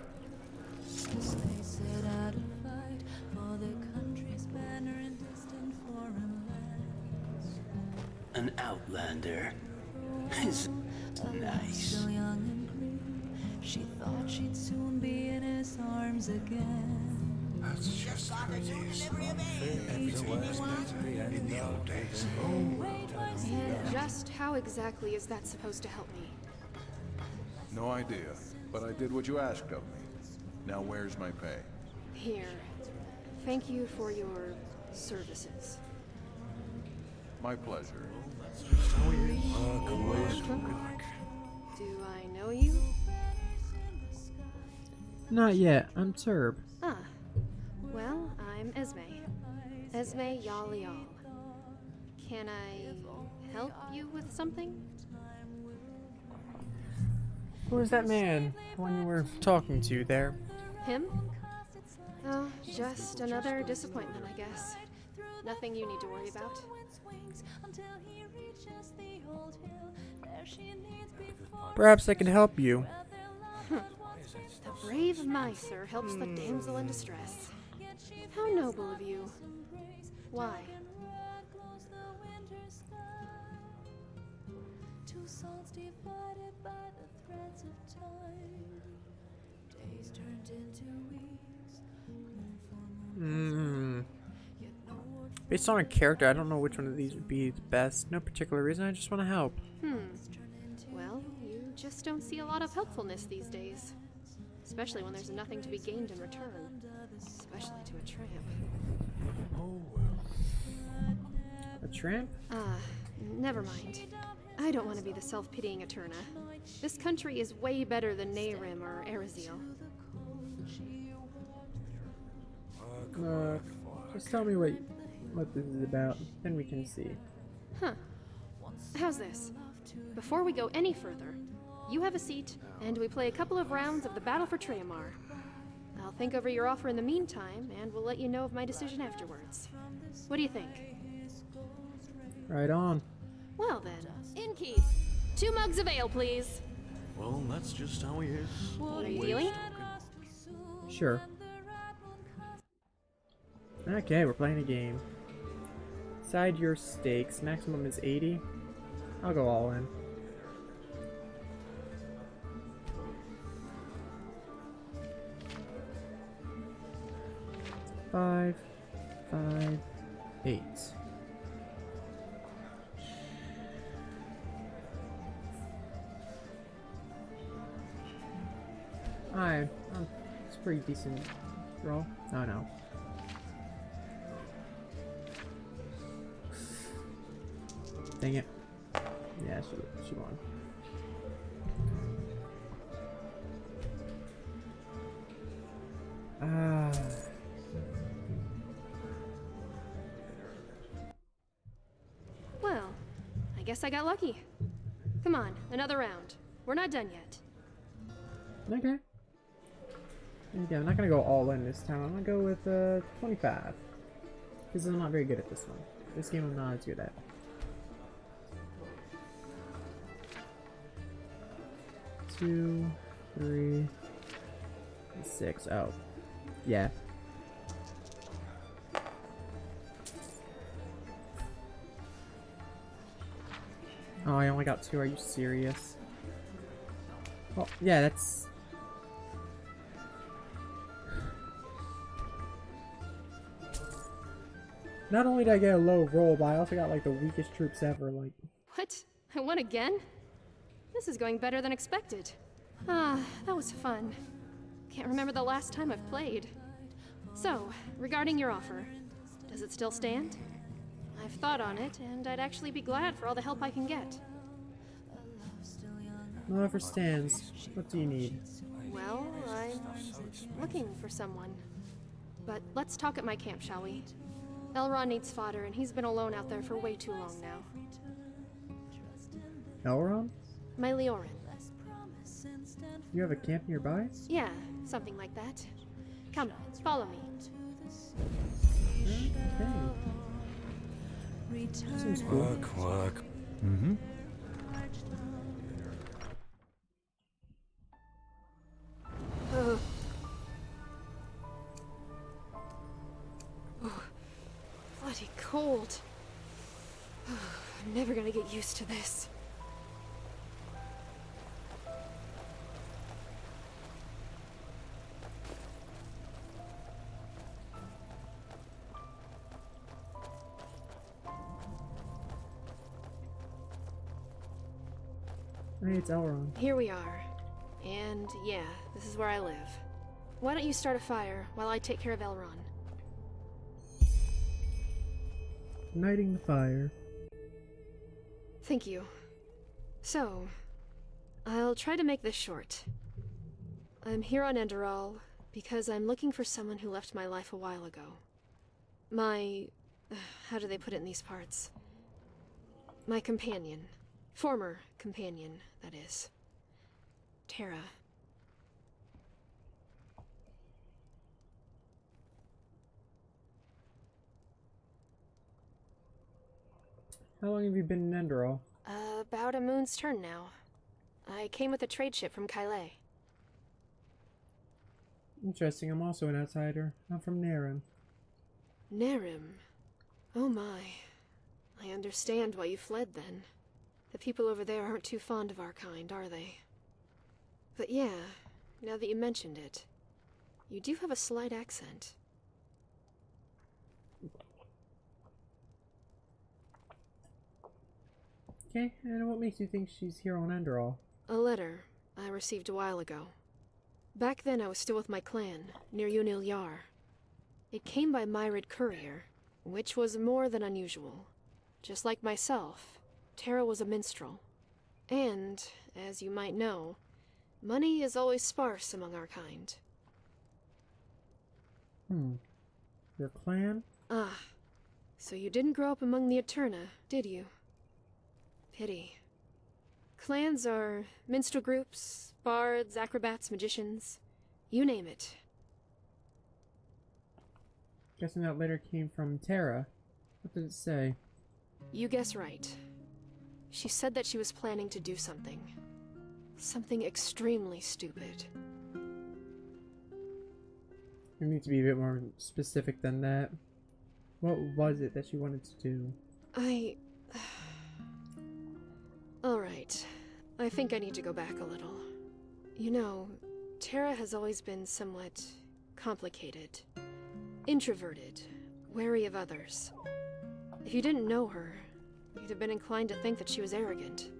An outlander is nice. She thought she'd soon be in his arms again. That's just like a delivery of in the old days. And just how exactly is that supposed to help me? No idea, but I did what you asked of me. Now where's my pay? Here. Thank you for your services. My pleasure. Do I know you? not yet. I'm Turb. Ah. Well, I'm Esme. Esme Yal. Can I help you with something? Who was that man? The one you were talking to there? Him? Oh, just another disappointment, I guess. Nothing you need to worry about. Perhaps I can help you. The brave miser helps the damsel in distress. How noble of you. Why? Based on a character, I don't know which one of these would be the best. No particular reason, I just want to help. Well, you just don't see a lot of helpfulness these days. Especially when there's nothing to be gained in return. Especially to a tramp. A tramp? Never mind. I don't want to be the self-pitying Eterna. This country is way better than Nehrim or Ereziel. Just tell me what this is about, then we can see. Huh. How's this? Before we go any further, you have a seat, and we play a couple of rounds of the Battle for Treyamar. I'll think over your offer in the meantime, and we'll let you know of my decision afterwards. What do you think? Right on. Well then, innkeep, 2 mugs of ale, please. Well, that's just how he is. Are you dealing? Sure. Okay, we're playing a game. Decide your stakes. Maximum is 80. I'll go all in. Five, 8. Alright, it's a pretty decent roll. Oh no. Dang it. Yeah, she won. Well, I guess I got lucky. Come on, another round. We're not done yet. Okay. Yeah, I'm not gonna go all in this time. I'm gonna go with 25. Because I'm not very good at this one. This game I'm not as good at. Two, 3, 6. Oh. Yeah. Oh, I only got 2. Are you serious? Well, yeah, that's... Not only did I get a low roll, but I also got like the weakest troops ever, like... What? I won again? This is going better than expected. Ah, that was fun. Can't remember the last time I've played. So, regarding your offer, does it still stand? I've thought on it, and I'd actually be glad for all the help I can get. My offer stands. What do you need? Well, I'm looking for someone. But let's talk at my camp, shall we? Elrond needs fodder, and he's been alone out there for way too long now. Elrond? My Leorin. You have a camp nearby? Yeah, something like that. Come, follow me. Okay. Seems cool. Quack. Mm-hmm. Ugh. Oh, bloody cold. I'm never gonna get used to this. Hey, it's Elrond. Here we are. And yeah, this is where I live. Why don't you start a fire while I take care of Elrond? Igniting the fire. Thank you. So, I'll try to make this short. I'm here on Enderal because I'm looking for someone who left my life a while ago. How do they put it in these parts? My companion. Former companion, that is. Terra. How long have you been in Enderal? About a moon's turn now. I came with a trade ship from Kylé. Interesting, I'm also an outsider. I'm from Narim. Narim? Oh my. I understand why you fled then. The people over there aren't too fond of our kind, are they? But yeah, now that you mentioned it, you do have a slight accent. Okay, and what makes you think she's here on Enderal? A letter I received a while ago. Back then I was still with my clan, near Unil Yar. It came by Myrid courier, which was more than unusual. Just like myself, Terra was a minstrel. And, as you might know, money is always sparse among our kind. Your clan? Ah, so you didn't grow up among the Eterna, did you? Pity. Clans are minstrel groups, bards, acrobats, magicians. You name it. Guessing that letter came from Tara. What did it say? You guess right. She said that she was planning to do something. Something extremely stupid. You need to be a bit more specific than that. What was it that she wanted to do? Alright. I think I need to go back a little. You know, Tara has always been somewhat complicated. Introverted. Wary of others. If you didn't know her, you'd have been inclined to think that she was arrogant.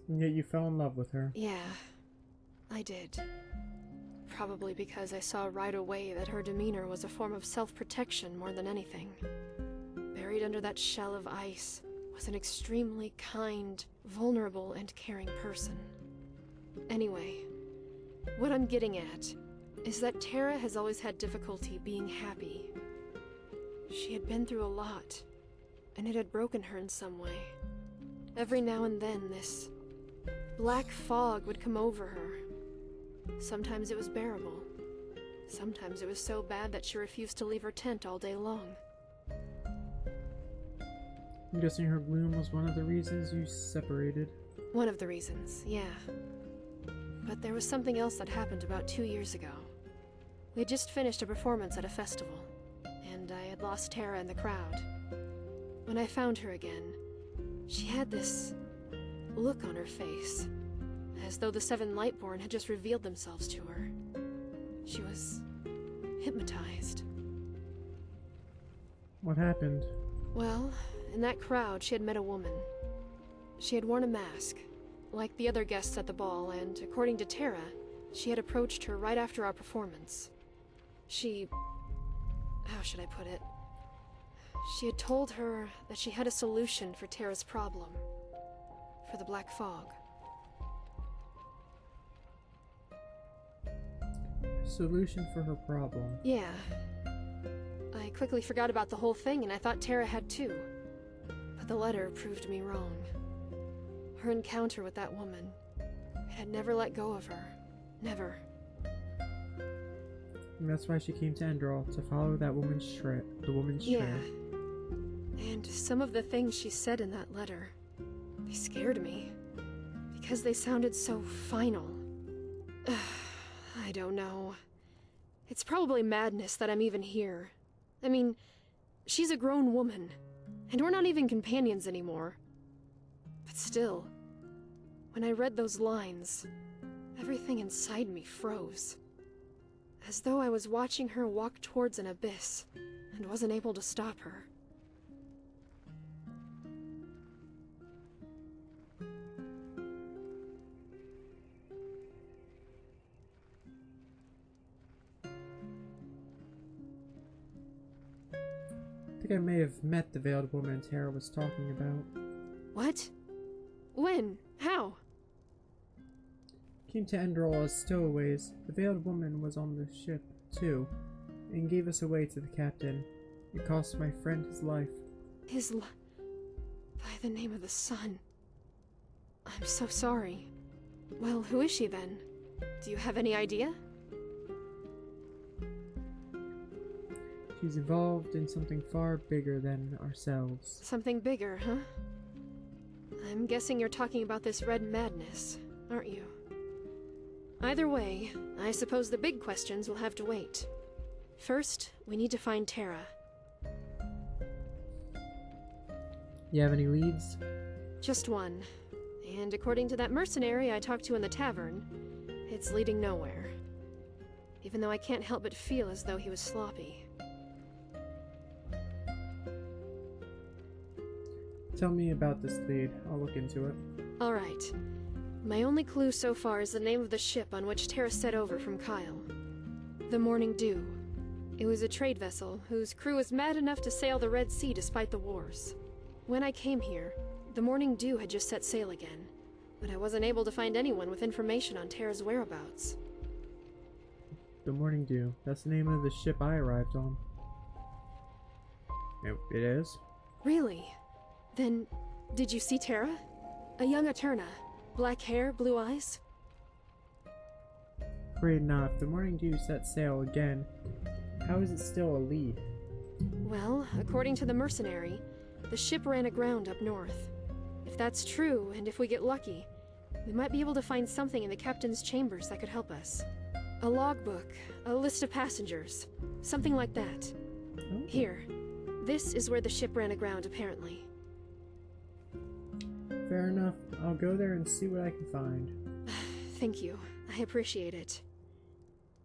And yet you fell in love with her. Yeah, I did. Probably because I saw right away that her demeanor was a form of self-protection more than anything. Buried under that shell of ice was an extremely kind, vulnerable, and caring person. Anyway, what I'm getting at is that Tara has always had difficulty being happy. She had been through a lot, and it had broken her in some way. Every now and then, this black fog would come over her. Sometimes it was bearable. Sometimes it was so bad that she refused to leave her tent all day long. I'm guessing her gloom was one of the reasons you separated. One of the reasons, yeah. But there was something else that happened about 2 years ago. We had just finished a performance at a festival, and I had lost Tara in the crowd. When I found her again, she had this look on her face, as though the seven Lightborn had just revealed themselves to her. She was hypnotized. What happened? Well, in that crowd, she had met a woman. She had worn a mask, like the other guests at the ball, and according to Tara, she had approached her right after our performance. How should I put it? She had told her that she had a solution for Tara's problem. For the Black Fog. Solution for her problem. Yeah. I quickly forgot about the whole thing, and I thought Tara had too. But the letter proved me wrong. Her encounter with that woman had never let go of her. Never. And that's why she came to Enderal, to follow that woman's trail. Yeah. And some of the things she said in that letter, they scared me. Because they sounded so final. I don't know. It's probably madness that I'm even here. I mean, she's a grown woman, and we're not even companions anymore. But still, when I read those lines, everything inside me froze. As though I was watching her walk towards an abyss, and wasn't able to stop her. I think I may have met the veiled woman Tara was talking about. What? When? How? Came to Enderal as stowaways. The veiled woman was on the ship, too, and gave us away to the captain. It cost my friend his life. By the name of the sun. I'm so sorry. Well, who is she then? Do you have any idea? She's involved in something far bigger than ourselves. Something bigger, huh? I'm guessing you're talking about this red madness, aren't you? Either way, I suppose the big questions will have to wait. First, we need to find Tara. You have any leads? Just one. And according to that mercenary I talked to in the tavern, it's leading nowhere. Even though I can't help but feel as though he was sloppy. Tell me about this lead. I'll look into it. Alright. My only clue so far is the name of the ship on which Tara set over from Kyle. The Morning Dew. It was a trade vessel whose crew was mad enough to sail the Red Sea despite the wars. When I came here, the Morning Dew had just set sail again, but I wasn't able to find anyone with information on Tara's whereabouts. The Morning Dew. That's the name of the ship I arrived on. It is? Really? Then, did you see Tara? A young Eterna. Black hair, blue eyes? Afraid not. If the Morning Dew set sail again, How is it still a lead? Well, according to the mercenary, the ship ran aground up north. If that's true, and if we get lucky, we might be able to find something in the captain's chambers that could help us. A logbook, a list of passengers, something like that. Oh. Here, this is where the ship ran aground, apparently. Fair enough. I'll go there and see what I can find. Thank you. I appreciate it.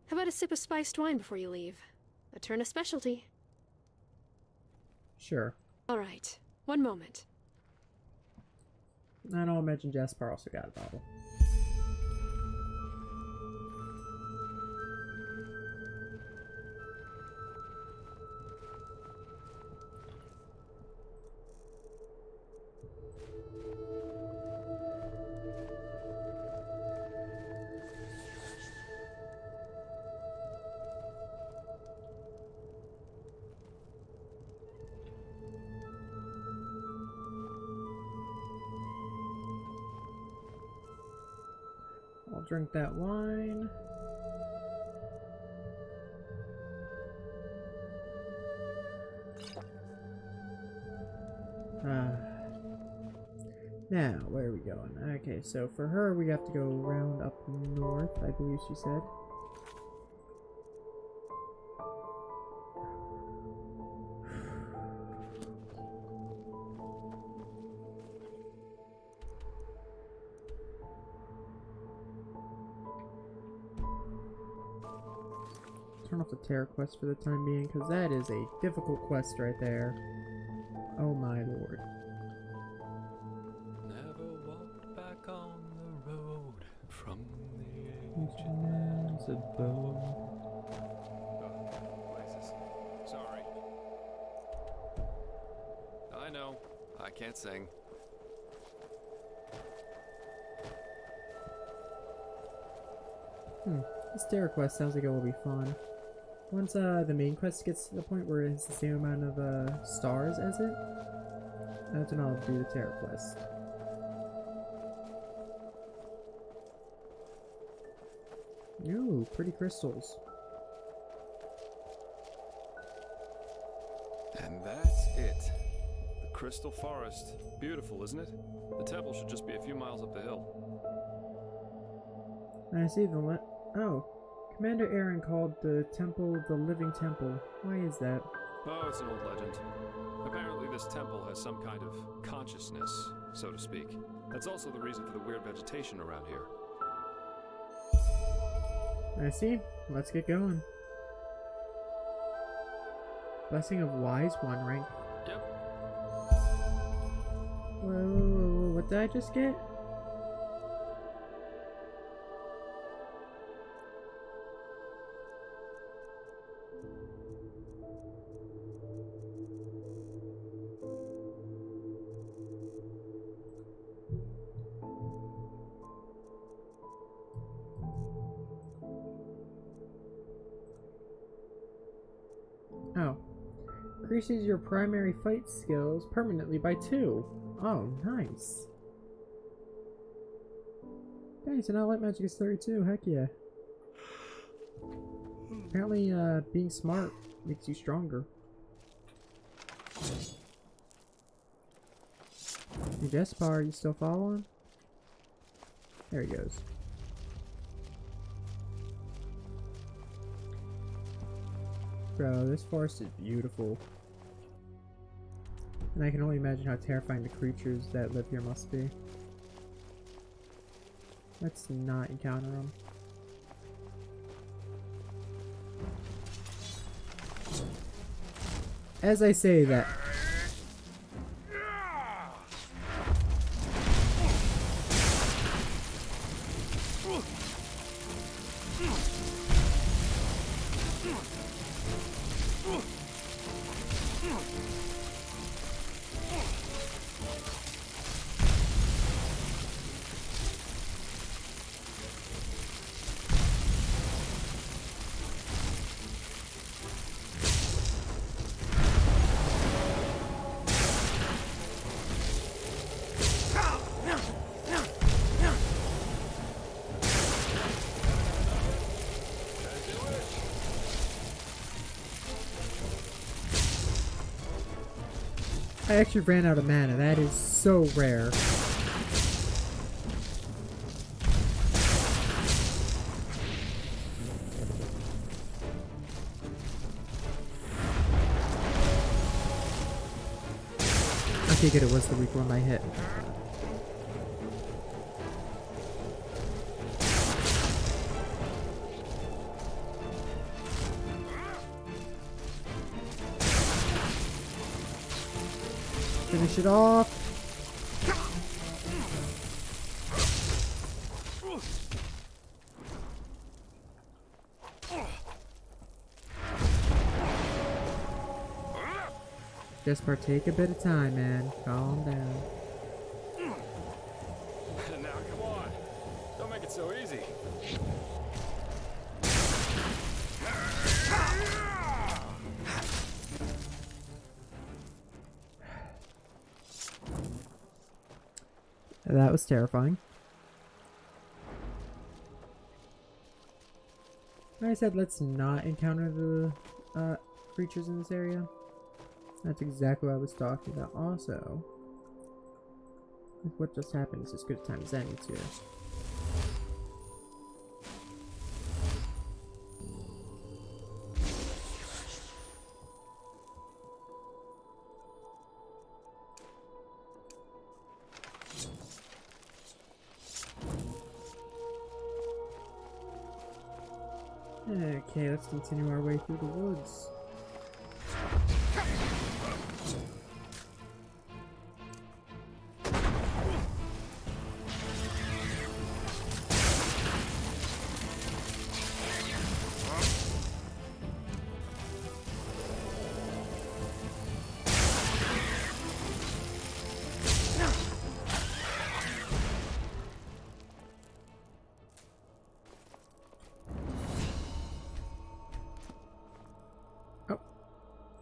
How about a sip of spiced wine before you leave? A Turner specialty. Sure. All right. One moment. And I'll imagine Jasper also got a bottle. I'll drink that wine. Now, where are we going? Okay, so for her, we have to go round up north, I believe she said. Turn off the terror quest for the time being, because that is a difficult quest right there. Oh my lord. Never walked back on the road from the ancient man's abode. Places. Sorry. I know. I can't sing. This terror quest sounds like it will be fun. Once the main quest gets to the point where it has the same amount of stars as it, that's when I'll do the terror quest. Ooh, pretty crystals. And that's it. The Crystal Forest. Beautiful, isn't it? The temple should just be a few miles up the hill. I see the oh. Commander Aaron called the temple the Living Temple. Why is that? Oh, it's an old legend. Apparently this temple has some kind of consciousness, so to speak. That's also the reason for the weird vegetation around here. I see. Let's get going. Blessing of Wise One rank. Yep. Whoa, what did I just get? Oh. Increases your primary fight skills permanently by 2. Oh, nice. Dang, so now light magic is 32. Heck yeah. Apparently, being smart makes you stronger. Hey, Jespar, are you still following? There he goes. Bro, this forest is beautiful. And I can only imagine how terrifying the creatures that live here must be. Let's not encounter them. As I say that... I actually ran out of mana. That is so rare. I figured it was the weak one I hit. Finish it off. Just partake a bit of time, man. Calm down. Now, come on. Don't make it so easy. That was terrifying. Like I said, let's not encounter the creatures in this area. That's exactly what I was talking about. Also, with what just happened, it's as good a time as any to. Okay, let's continue our way through the woods.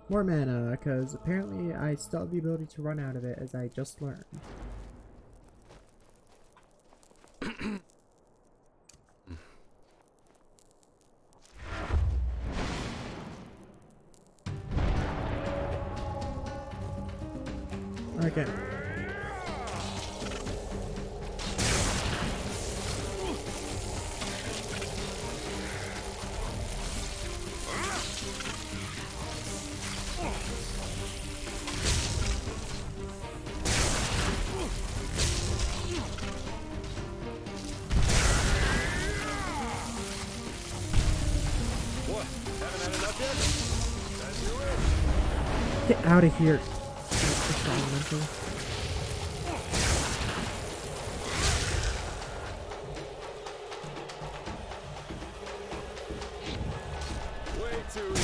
More mana, because apparently I still have the ability to run out of it, as I just learned. Okay. Get out of here. Way too easy.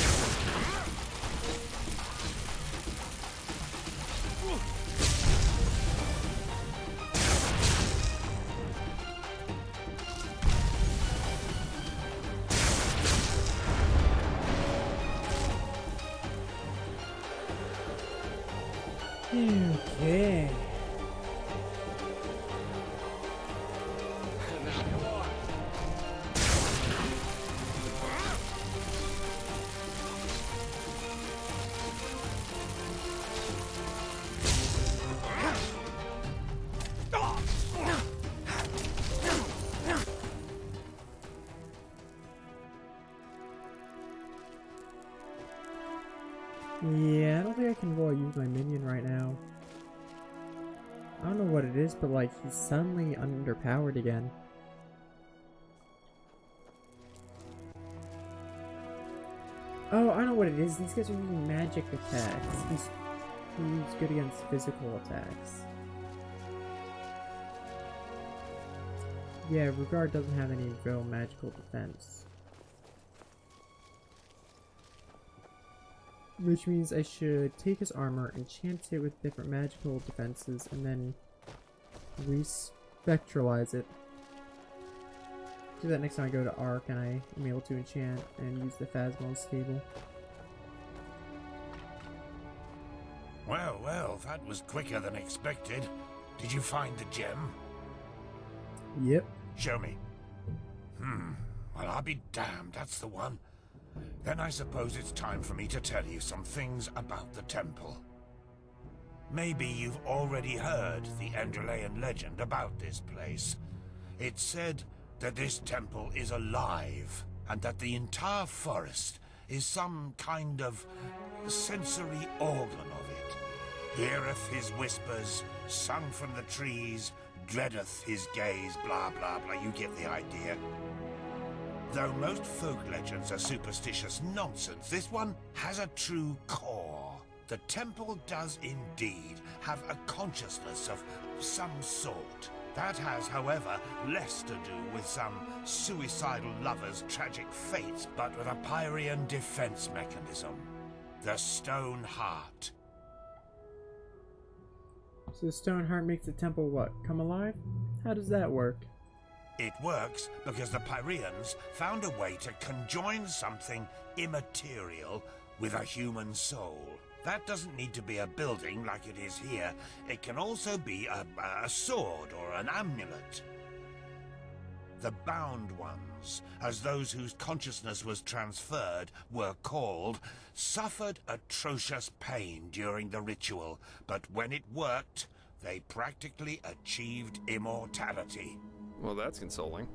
Okay. Yeah, I don't think I can really use my minion right now. I don't know what it is, but like he's suddenly underpowered again. Oh, I know what it is. These guys are using magic attacks. He's good against physical attacks. Yeah, Regard doesn't have any real magical defense. Which means I should take his armor, enchant it with different magical defenses, and then re-spectralize it. Do that next time I go to Ark and I am able to enchant and use the Phasmal stable. Well, well, that was quicker than expected. Did you find the gem? Yep. Show me. Well, I'll be damned, that's the one. Then I suppose it's time for me to tell you some things about the temple. Maybe you've already heard the Enderalian legend about this place. It's said that this temple is alive, and that the entire forest is some kind of sensory organ of it. Heareth his whispers, sung from the trees, dreadeth his gaze, blah blah blah, you get the idea. Though most folk legends are superstitious nonsense, this one has a true core. The temple does indeed have a consciousness of some sort. That has, however, less to do with some suicidal lover's tragic fates, but with a Pyrean defense mechanism. The Stone Heart. So the stone heart makes the temple what? Come alive? How does that work? It works because the Pyreans found a way to conjoin something immaterial with a human soul. That doesn't need to be a building like it is here. It can also be a sword or an amulet. The bound ones, as those whose consciousness was transferred were called, suffered atrocious pain during the ritual, but when it worked, they practically achieved immortality. Well, that's consoling.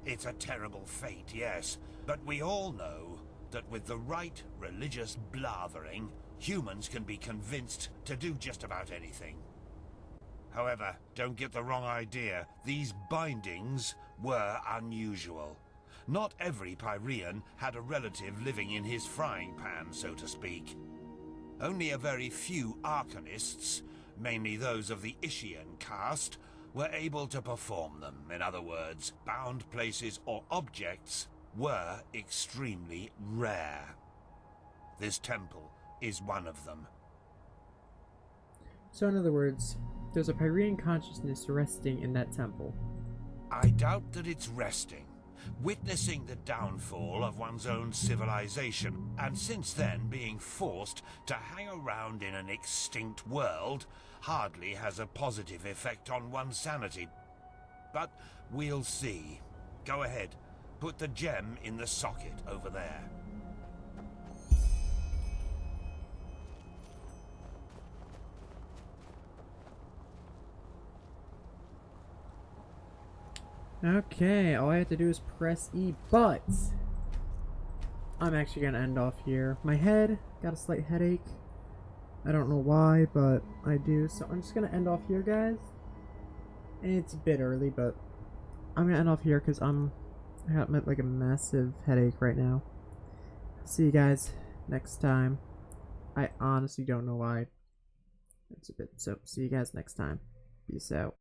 It's a terrible fate, yes, but we all know that with the right religious blathering, humans can be convinced to do just about anything. However, don't get the wrong idea. These bindings were unusual. Not every Pyrean had a relative living in his frying pan, so to speak. Only a very few arcanists, mainly those of the Ishian caste, were able to perform them. In other words, bound places or objects were extremely rare. This temple is one of them. So in other words, there's a Pyrean consciousness resting in that temple. I doubt that it's resting, witnessing the downfall of one's own civilization, and since then being forced to hang around in an extinct world hardly has a positive effect on one's sanity. But we'll see. Go ahead. Put the gem in the socket over there. Okay, all I have to do is press E, but I'm actually gonna end off here. My head got a slight headache. I don't know why, but I do. So I'm just gonna end off here, guys. And it's a bit early, but I'm gonna end off here because I got like a massive headache right now. See you guys next time. I honestly don't know why. It's a bit. So see you guys next time. Peace out.